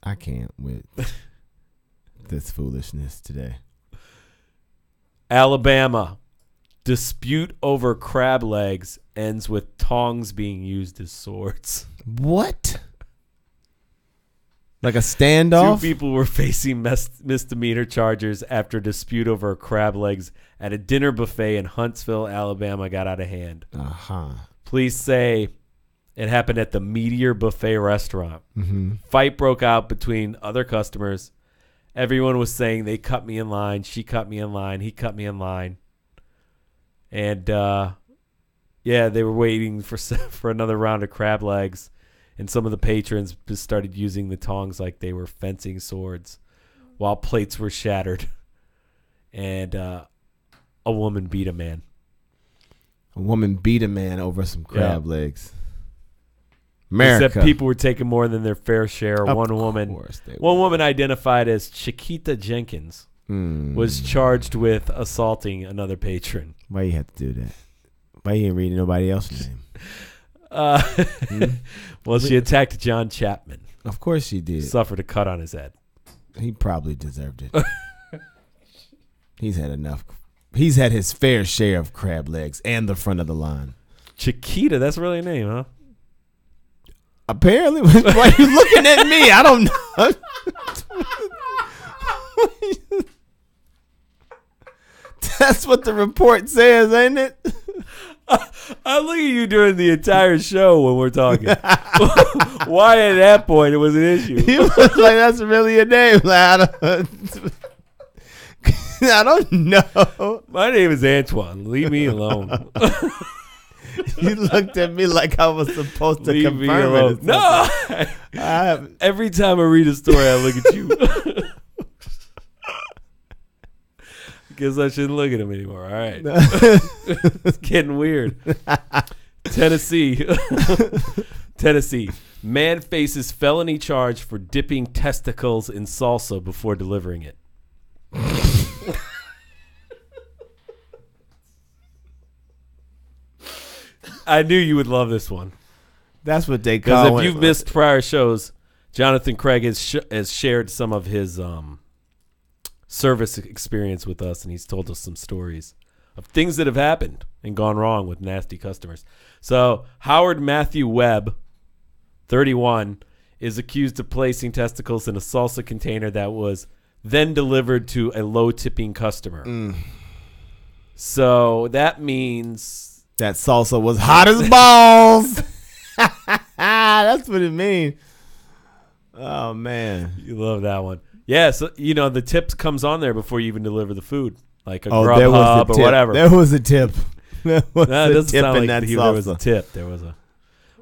I can't with this foolishness today.
Alabama. Dispute over crab legs ends with tongs being used as swords.
What? Like a standoff?
2 people were facing misdemeanor charges after a dispute over crab legs at a dinner buffet in Huntsville, Alabama got out of hand. Police say it happened at the Meteor Buffet restaurant. Fight broke out between other customers. Everyone was saying they cut me in line, she cut me in line, he cut me in line. And, they were waiting for another round of crab legs. And some of the patrons just started using the tongs like they were fencing swords while plates were shattered. And a woman beat a man.
A woman beat a man over some crab legs. America.
Except people were taking more than their fair share. One woman identified as Chiquita Jenkins was charged with assaulting another patron.
Why you have to do that? Why you ain't reading nobody else's name?
Well, she attacked John Chapman.
Of course she did.
Suffered a cut on his head.
He probably deserved it. He's had enough. He's had his fair share of crab legs and the front of the line.
Chiquita, that's really a name, huh?
Apparently. Why are you looking at me? I don't know. That's what the report says, ain't it?
I look at you during the entire show when we're talking. Why at that point it was an issue?
He was like, that's really a name. Like, I don't know.
My name is Antoine. Leave me alone.
You looked at me like I was supposed to
Leave me
confirm
alone.
it.
No. Every time I read a story, I look at you. Guess I shouldn't look at him anymore. All right. It's getting weird. Tennessee. Man faces felony charge for dipping testicles in salsa before delivering it. I knew you would love this one.
That's what they call it.
Because if you've missed prior shows, Jonathan Craig has shared some of his service experience with us, and he's told us some stories of things that have happened and gone wrong with nasty customers. So Howard Matthew Webb, 31, is accused of placing testicles in a salsa container that was then delivered to a low-tipping customer. So that means
that salsa was hot as balls. That's what it means. Oh, man.
You love that one. Yeah, so, the tips comes on there before you even deliver the food, like a
there was
Grubhub or whatever.
There was a tip. There was
No, it
a
doesn't
tip
sound
in
like
that
there was a
salsa.
tip. There was a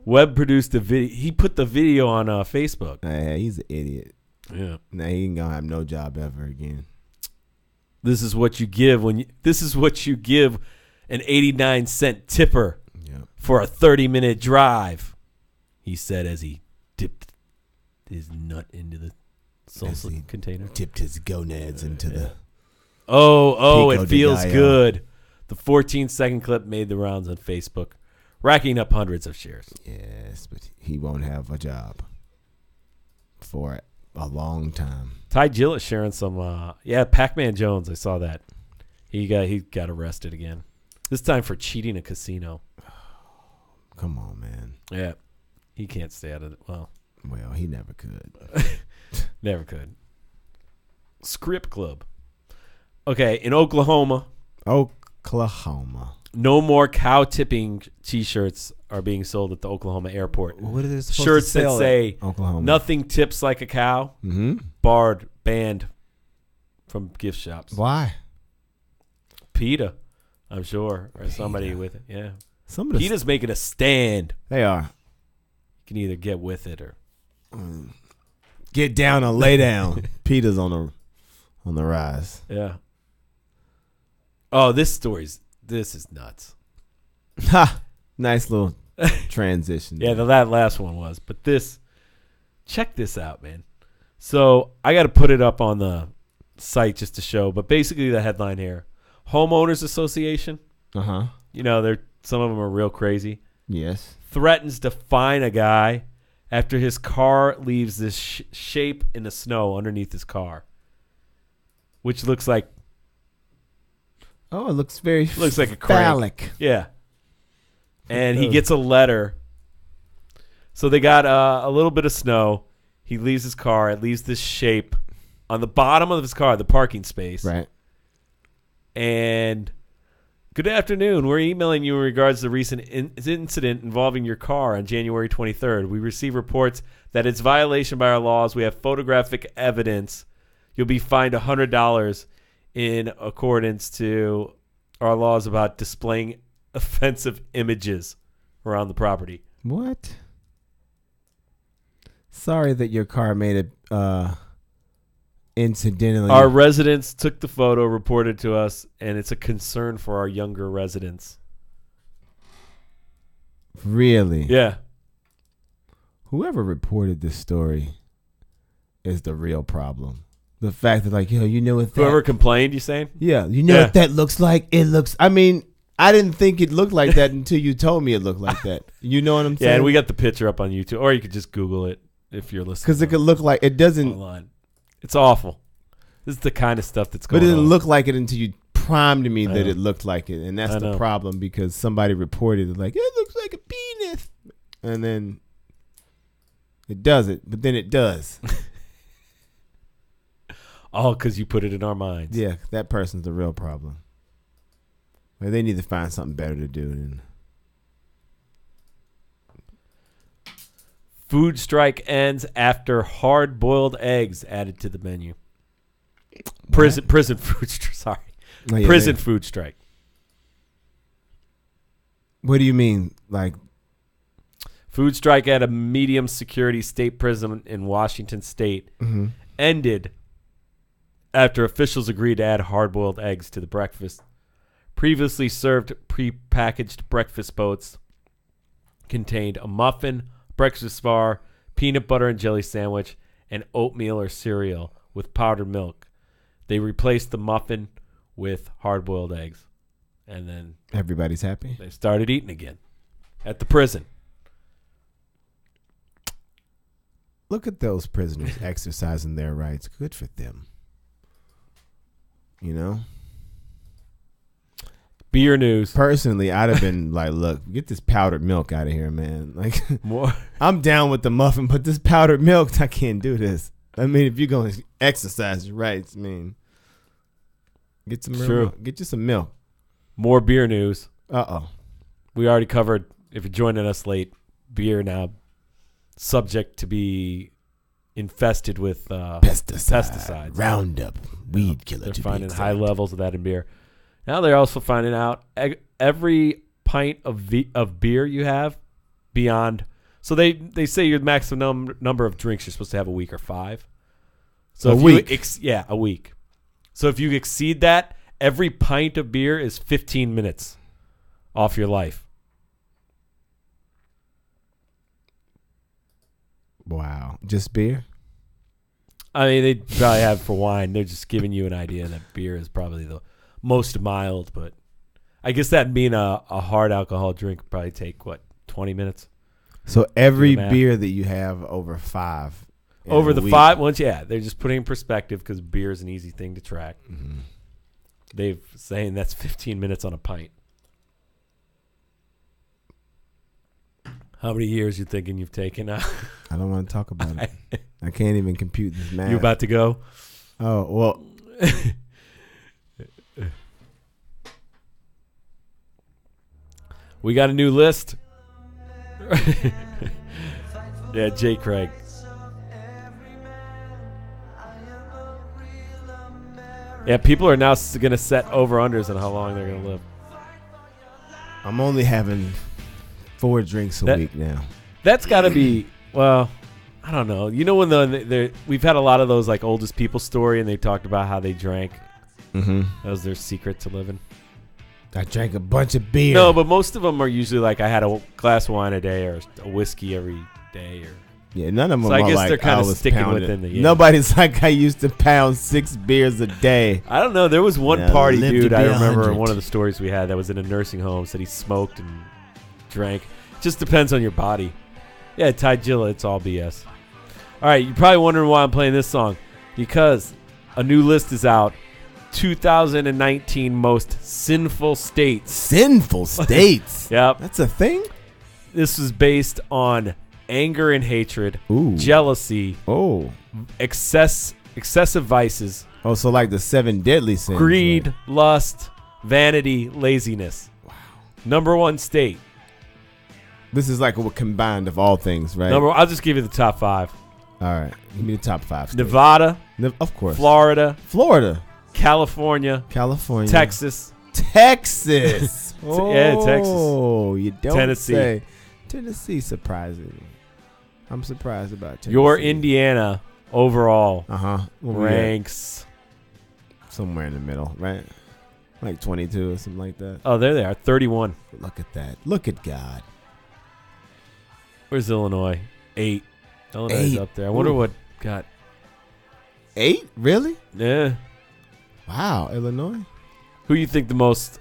Webb produced a video. He put the video on Facebook.
Hey, he's an idiot.
Yeah.
Now he ain't gonna have no job ever again.
This is what you give this is what you give an 89-cent tipper for a 30-minute drive, he said as he dipped his nut into the salsa container.
Dipped his gonads into the
Oh,
Pico
it feels
de Gallo.
good. The 14-second clip made the rounds on Facebook, racking up hundreds of shares.
Yes, but he won't have a job for a long time.
Ty Gillett sharing some Pac-Man Jones, I saw that. He got arrested again. This time for cheating a casino.
Come on, man.
Yeah. He can't stay out of it. Well,
he never could.
Never could. Script Club. Okay, in Oklahoma. No more cow tipping T-shirts are being sold at the Oklahoma airport.
What are they supposed
Shirts
to sell
that say
Oklahoma?
"Nothing tips like a cow."
Mm-hmm.
Banned from gift shops.
Why?
PETA, I'm sure, or somebody with it. Yeah,
Somebody's
PETA's making a stand.
They are.
You can either get with it or
get down or lay down. PETA's on the rise.
Yeah. Oh, this is nuts.
Ha! Nice little transition.
Yeah, that last one was. But check this out, man. So I got to put it up on the site just to show. But basically the headline here, Homeowners Association.
Uh-huh.
Some of them are real crazy.
Yes.
Threatens to fine a guy after his car leaves this shape in the snow underneath his car. Which looks like...
Oh, it looks very
looks like a
phallic.
crank. Yeah. And he gets a letter. So they got a little bit of snow. He leaves his car. It leaves this shape on the bottom of his car, the parking space.
Right.
And good afternoon. We're emailing you in regards to the recent incident involving your car on January 23rd. We receive reports that it's violation by our laws. We have photographic evidence. You'll be fined $100 in accordance to our laws about displaying offensive images around the property.
What? Sorry that your car made it incidentally.
Our residents took the photo, reported to us, and it's a concern for our younger residents.
Really?
Yeah.
Whoever reported this story is the real problem. The fact that, you know what?
Whoever complained, you saying?
Yeah, you know what that looks like? It looks. I mean, I didn't think it looked like that until you told me it looked like that. You know what I'm saying?
Yeah, and we got the picture up on YouTube, or you could just Google it if you're listening.
Because it could look like it doesn't.
Online. It's awful. This is the kind of stuff that's going on.
But it didn't look like it until you primed me that it looked like it, and that's the problem because somebody reported it it looks like a penis, and then it doesn't. But then it does.
All because you put it in our minds.
Yeah, that person's the real problem. They need to find something better to do than.
Food strike ends after hard-boiled eggs added to the menu. Prison food strike. Sorry, prison food strike.
What do you mean? Like,
food strike at a medium security state prison in Washington State ended after officials agreed to add hard-boiled eggs to the breakfast. Previously served pre-packaged breakfast boats contained a muffin, breakfast bar, peanut butter and jelly sandwich, and oatmeal or cereal with powdered milk. They replaced the muffin with hard-boiled eggs. And then
everybody's happy.
They started eating again at the prison.
Look at those prisoners exercising their rights. Good for them. You know?
Beer news.
Personally, I'd have been like, look, get this powdered milk out of here, man. Like,
more.
I'm down with the muffin, but this powdered milk, I can't do this. I mean, if you're going to exercise your rights, I mean, get some milk. Get you some milk.
More beer news.
Uh-oh.
We already covered, if you're joining us late, beer now subject to be infested with pesticides.
Roundup, weed killer.
They're finding high levels of that in beer. Now they're also finding out every pint of beer you have beyond. So they say your maximum number of drinks you're supposed to have a week or 5. So
a week.
A week. So if you exceed that, every pint of beer is 15 minutes off your life.
Wow. Just beer?
I mean, they probably have for wine. They're just giving you an idea that beer is probably the most mild, but I guess that being a hard alcohol drink would probably take, 20 minutes?
So every beer that you have over 5.
Over the 5 ones, yeah. They're just putting in perspective because beer is an easy thing to track.
Mm-hmm.
They're saying that's 15 minutes on a pint. How many years you thinking you've taken?
I don't want to talk about it. I can't even compute this math.
You about to go?
Oh, well.
We got a new list. Yeah, Jay Craig. Yeah, people are now going to set over-unders on how long they're going to live.
I'm only having 4 drinks a week now.
That's got to be, well, I don't know. You know when we've had a lot of those like oldest people story and they talked about how they drank.
Mm-hmm.
That was their secret to living.
I drank a bunch of beer.
No, but most of them are usually like I had a glass of wine a day or a whiskey every day. Or
yeah, none of them
so I
are
guess
like
they're kind
I
of
was
sticking
pounding.
within the game.
Nobody's like I used to pound 6 beers a day.
I don't know. There was one
Yeah,
party
live to
dude
be
I remember
100.
in one of the stories we had that was in a nursing home said he smoked and drank. Just depends on your body. Yeah, Ty Gilla, it's all BS. All right, you're probably wondering why I'm playing this song. Because a new list is out. 2019 most sinful states.
Sinful states?
Yep.
That's a thing?
This is based on anger and hatred, jealousy, excessive vices.
Oh, so like the 7 deadly sins.
Greed, lust, vanity, laziness. Wow. Number 1 state.
This is like a combined of all things, right?
I'll just give you the top 5.
All right. Give me the top 5 states.
Nevada.
Of course.
Florida. California. Texas. Yeah, Texas.
Oh, you don't
Tennessee.
say. Tennessee surprises me. I'm surprised about Tennessee.
Your Indiana overall
ranks somewhere in the middle, right? Like 22 or something like that.
Oh, there they are, 31.
Look at that. Look at God.
Where's Illinois? 8. Illinois is up there. I wonder what got
8? Really?
Yeah.
Wow, Illinois.
Who do you think the most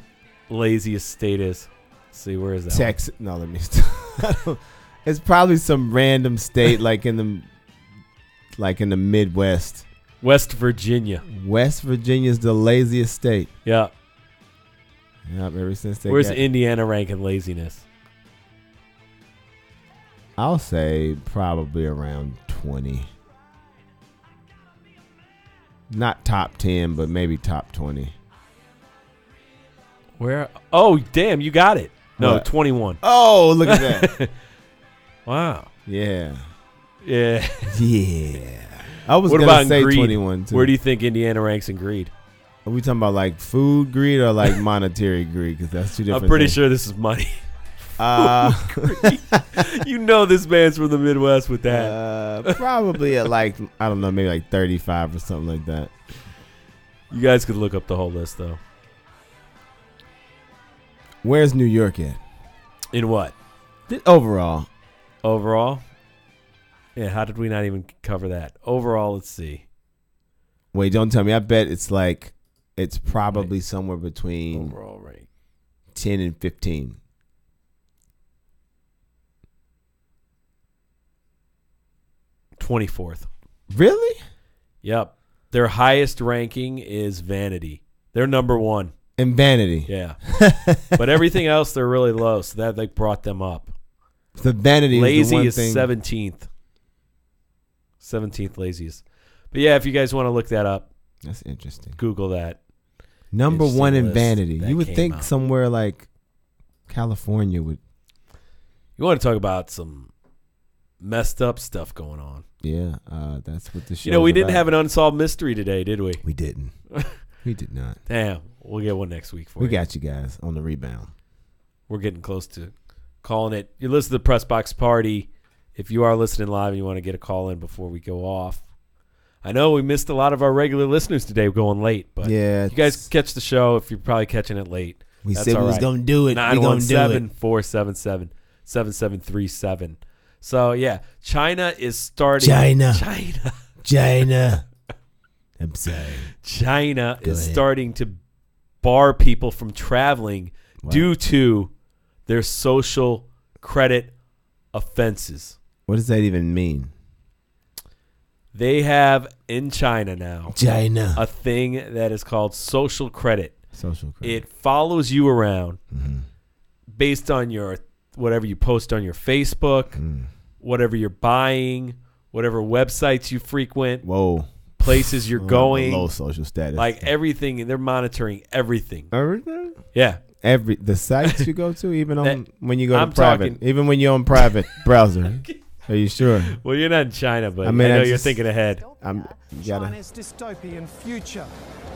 laziest state is? Let's see, where is that?
Texas. No, let me stop. It's probably some random state like in the Midwest.
West Virginia.
West Virginia is the laziest state.
Yeah.
Yep, ever since they
Where's Indiana rank in laziness?
I'll say probably around 20. Not top 10, but maybe top 20.
Where? Oh, damn, you got it. No,
What?
21.
Oh, look at that.
Wow.
Yeah.
Yeah.
Yeah. I was
What
going
about
to say
greed?
21 too.
Where do you think Indiana ranks in greed?
Are we talking about like food greed or like monetary greed? Because that's 2 different
I'm pretty
things.
sure this is money. You know this man's from the Midwest with that.
Probably at like, I don't know, maybe like 35 or something like that.
You guys could look up the whole list, though.
Where's New York at?
In what?
Overall.
Overall? Yeah, how did we not even cover that? Overall, let's see.
Wait, don't tell me. I bet it's probably somewhere between
overall rank
10 and 15.
'24th.
Really?
Yep. Their highest ranking is Vanity. They're number 1.
In Vanity.
Yeah. But everything else, they're really low, so that like brought them up.
The Vanity
Lazy
is the one
is 17th. 17th laziest. But yeah, if you guys want to look that up.
That's interesting.
Google that.
Number 1 in
list
Vanity.
that
You would
came
think
out.
somewhere like California would.
You want to talk about some messed up stuff going on.
Yeah, that's what the show.
You know, we didn't have an unsolved mystery today, did we?
We didn't. We did not.
Damn. We'll get one next week for
We
you.
got you guys on the rebound.
We're getting close to calling it. You listen to the Press Box Party. If you are listening live and you want to get a call in before we go off. I know we missed a lot of our regular listeners today going late, but
yeah,
you guys catch the show if you're probably catching it late.
We
That's
said we
all
was
right.
gonna do it. We gonna do it.
917-477-7737. So, yeah, China is starting.
China. I'm sorry.
China
Go
is
ahead.
starting to bar people from traveling due to their social credit offenses.
What does that even mean?
They have in China now
China.
a thing that is called social credit.
Social credit.
It follows you around
Mm-hmm.
based on your whatever you post on your Facebook, whatever you're buying, whatever websites you frequent.
Whoa.
Places you're going.
Low social status.
Like everything, and they're monitoring everything.
Everything?
Yeah.
The sites you go to, even on when you go
I'm
to private,
talking-
even when you're on private browser. Are you sure?
Well, you're not in China, but I,
mean,
know
I
you're
just-
thinking ahead.
You gotta.
China's dystopian future,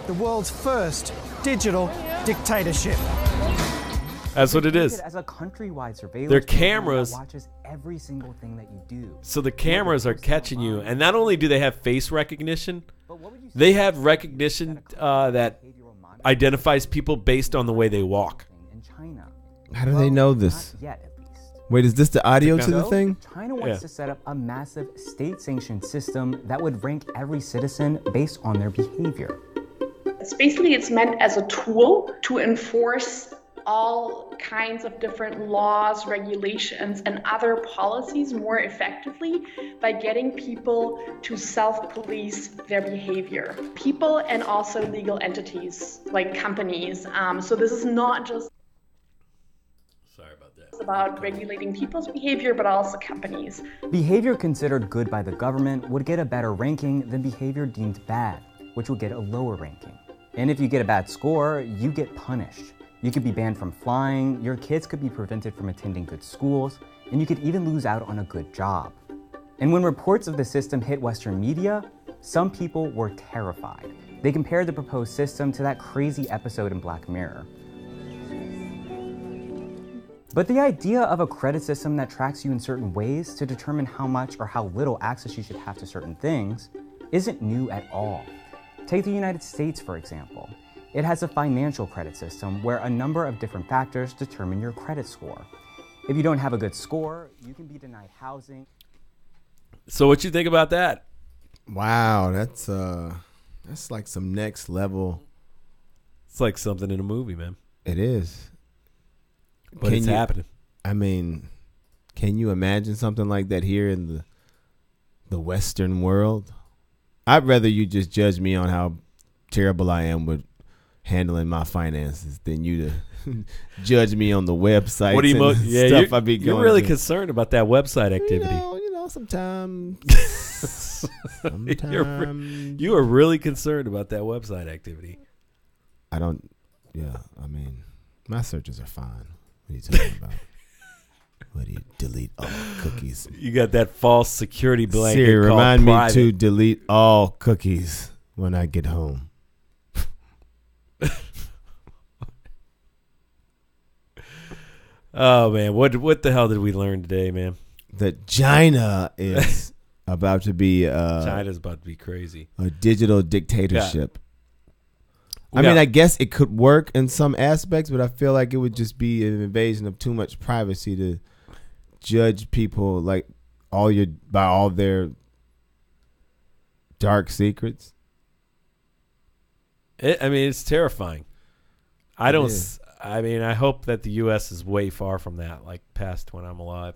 the world's first digital dictatorship.
That's what it is.
As a countrywide surveillance
Their
program
cameras-
that watches every single thing that you do.
So the cameras are catching you, and not only do they have face recognition, they have recognition that identifies people based on the way they walk.
How do they know this? Wait, is this the audio to the
So,
thing?
China wants to set up a massive state-sanctioned system that would rank every citizen based on their behavior.
It's meant as a tool to enforce all kinds of different laws, regulations, and other policies more effectively by getting people to self-police their behavior. People and also legal entities like companies. So this is not just about regulating people's behavior, but also companies.
Behavior considered good by the government would get a better ranking than behavior deemed bad, which would get a lower ranking. And if you get a bad score, you get punished. You could be banned from flying, your kids could be prevented from attending good schools, and you could even lose out on a good job. And when reports of the system hit Western media, some people were terrified. They compared the proposed system to that crazy episode in Black Mirror. But the idea of a credit system that tracks you in certain ways to determine how much or how little access you should have to certain things isn't new at all. Take the United States, for example. It has a financial credit system where a number of different factors determine your credit score. If you don't have a good score, you can be denied housing.
So what you think about that?
Wow, that's like some next level.
It's like something in a movie, man.
It is.
But it's happening.
I mean, can you imagine something like that here in the Western world? I'd rather you just judge me on how terrible I am with handling my finances than you to judge me on the website.
What do you
stuff I be going
You're really
to.
concerned about that website activity.
You know, sometimes.
You are really concerned about that website activity.
I don't. Yeah, I mean, my searches are fine. What are you talking about? What do you delete all cookies?
You got that false security blanket.
Siri,
called
remind me
private.
to delete all cookies when I get home.
Oh, man. What the hell did we learn today, man?
That China is about to be
China's about to be crazy.
A digital dictatorship.
Yeah.
I mean, I guess it could work in some aspects, but I feel like it would just be an invasion of too much privacy to judge people like by all their dark secrets.
I mean, it's terrifying. I hope that the U.S. is way far from that, like past when I'm alive.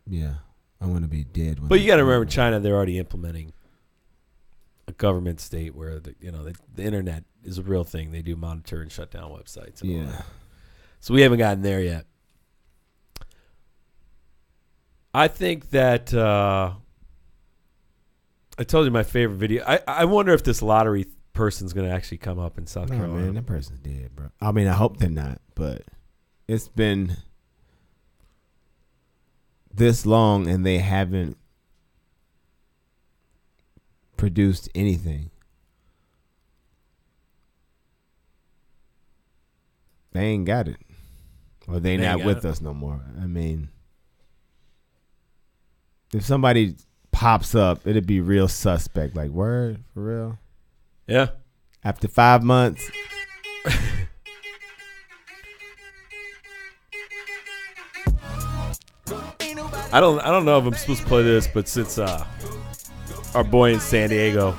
Yeah, I want to be dead.
But you got to remember, China, they're already implementing a government state where the internet is a real thing. They do monitor and shut down websites. And all that. So we haven't gotten there yet. I think that I told you my favorite video. I wonder if this lottery person's going to actually come up in South Carolina.
Man, that person's dead, bro. I mean, I hope they're not, but it's been this long and they haven't produced anything. They ain't got it. Or they not with us no more. I mean, if somebody pops up, it'd be real suspect. Like, word? For real?
Yeah.
After 5 months.
I don't know if I'm supposed to play this, but since our boy in San Diego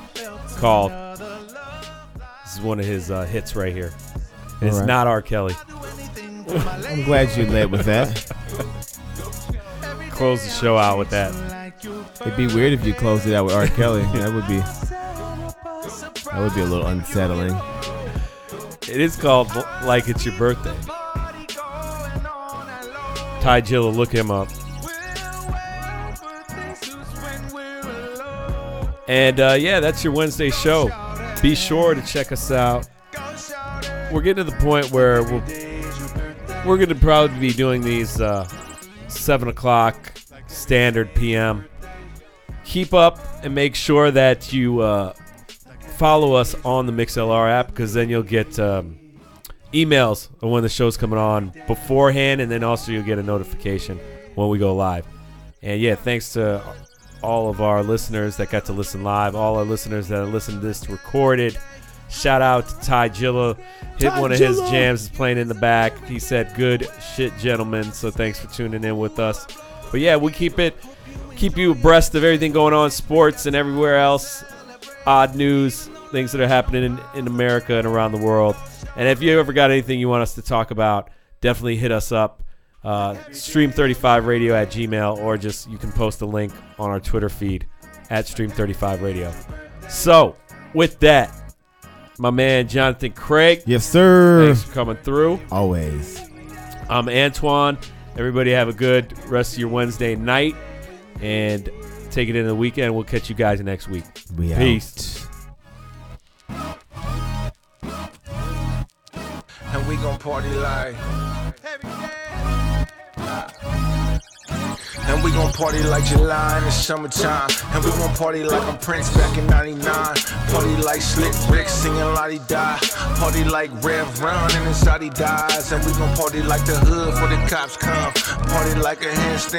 called, this is one of his hits right here. And it's not R. Kelly.
I'm glad you led with that.
Close the show out with that.
It'd be weird if you closed it out with R. Kelly. That would be a little unsettling.
It is called Like It's Your Birthday. Ty Gilla, look him up. And yeah, that's your Wednesday show. Be sure to check us out. We're getting to the point where we're going to probably be doing these 7 o'clock standard PM. Keep up and make sure that you follow us on the MixLR app, because then you'll get emails of when the show's coming on beforehand, and then also you'll get a notification when we go live. And yeah, thanks to all of our listeners that got to listen live, all our listeners that listened to this recorded. Shout out to Ty Gilla. Hit one of his jams is playing in the back. He said, "Good shit, gentlemen." So thanks for tuning in with us. But yeah, we keep you abreast of everything going on in sports and everywhere else. Odd news, things that are happening in America and around the world. And if you ever got anything you want us to talk about, definitely hit us up. Stream35radio@gmail.com, or just you can post a link on our Twitter feed @Stream35Radio. So with that, my man Jonathan Craig.
Yes, sir.
Thanks for coming through.
Always.
I'm Antoine. Everybody have a good rest of your Wednesday night and take it into the weekend. We'll catch you guys next week. Peace.
And we gon' party like and we gon' party like July in the summertime. And we gon' party like I'm Prince back in 99. Party like Slick Rick singing La-Di-Da. Party like Rev Run and inside he dies. And we gon' party like the hood before the cops come. Party like a handstand.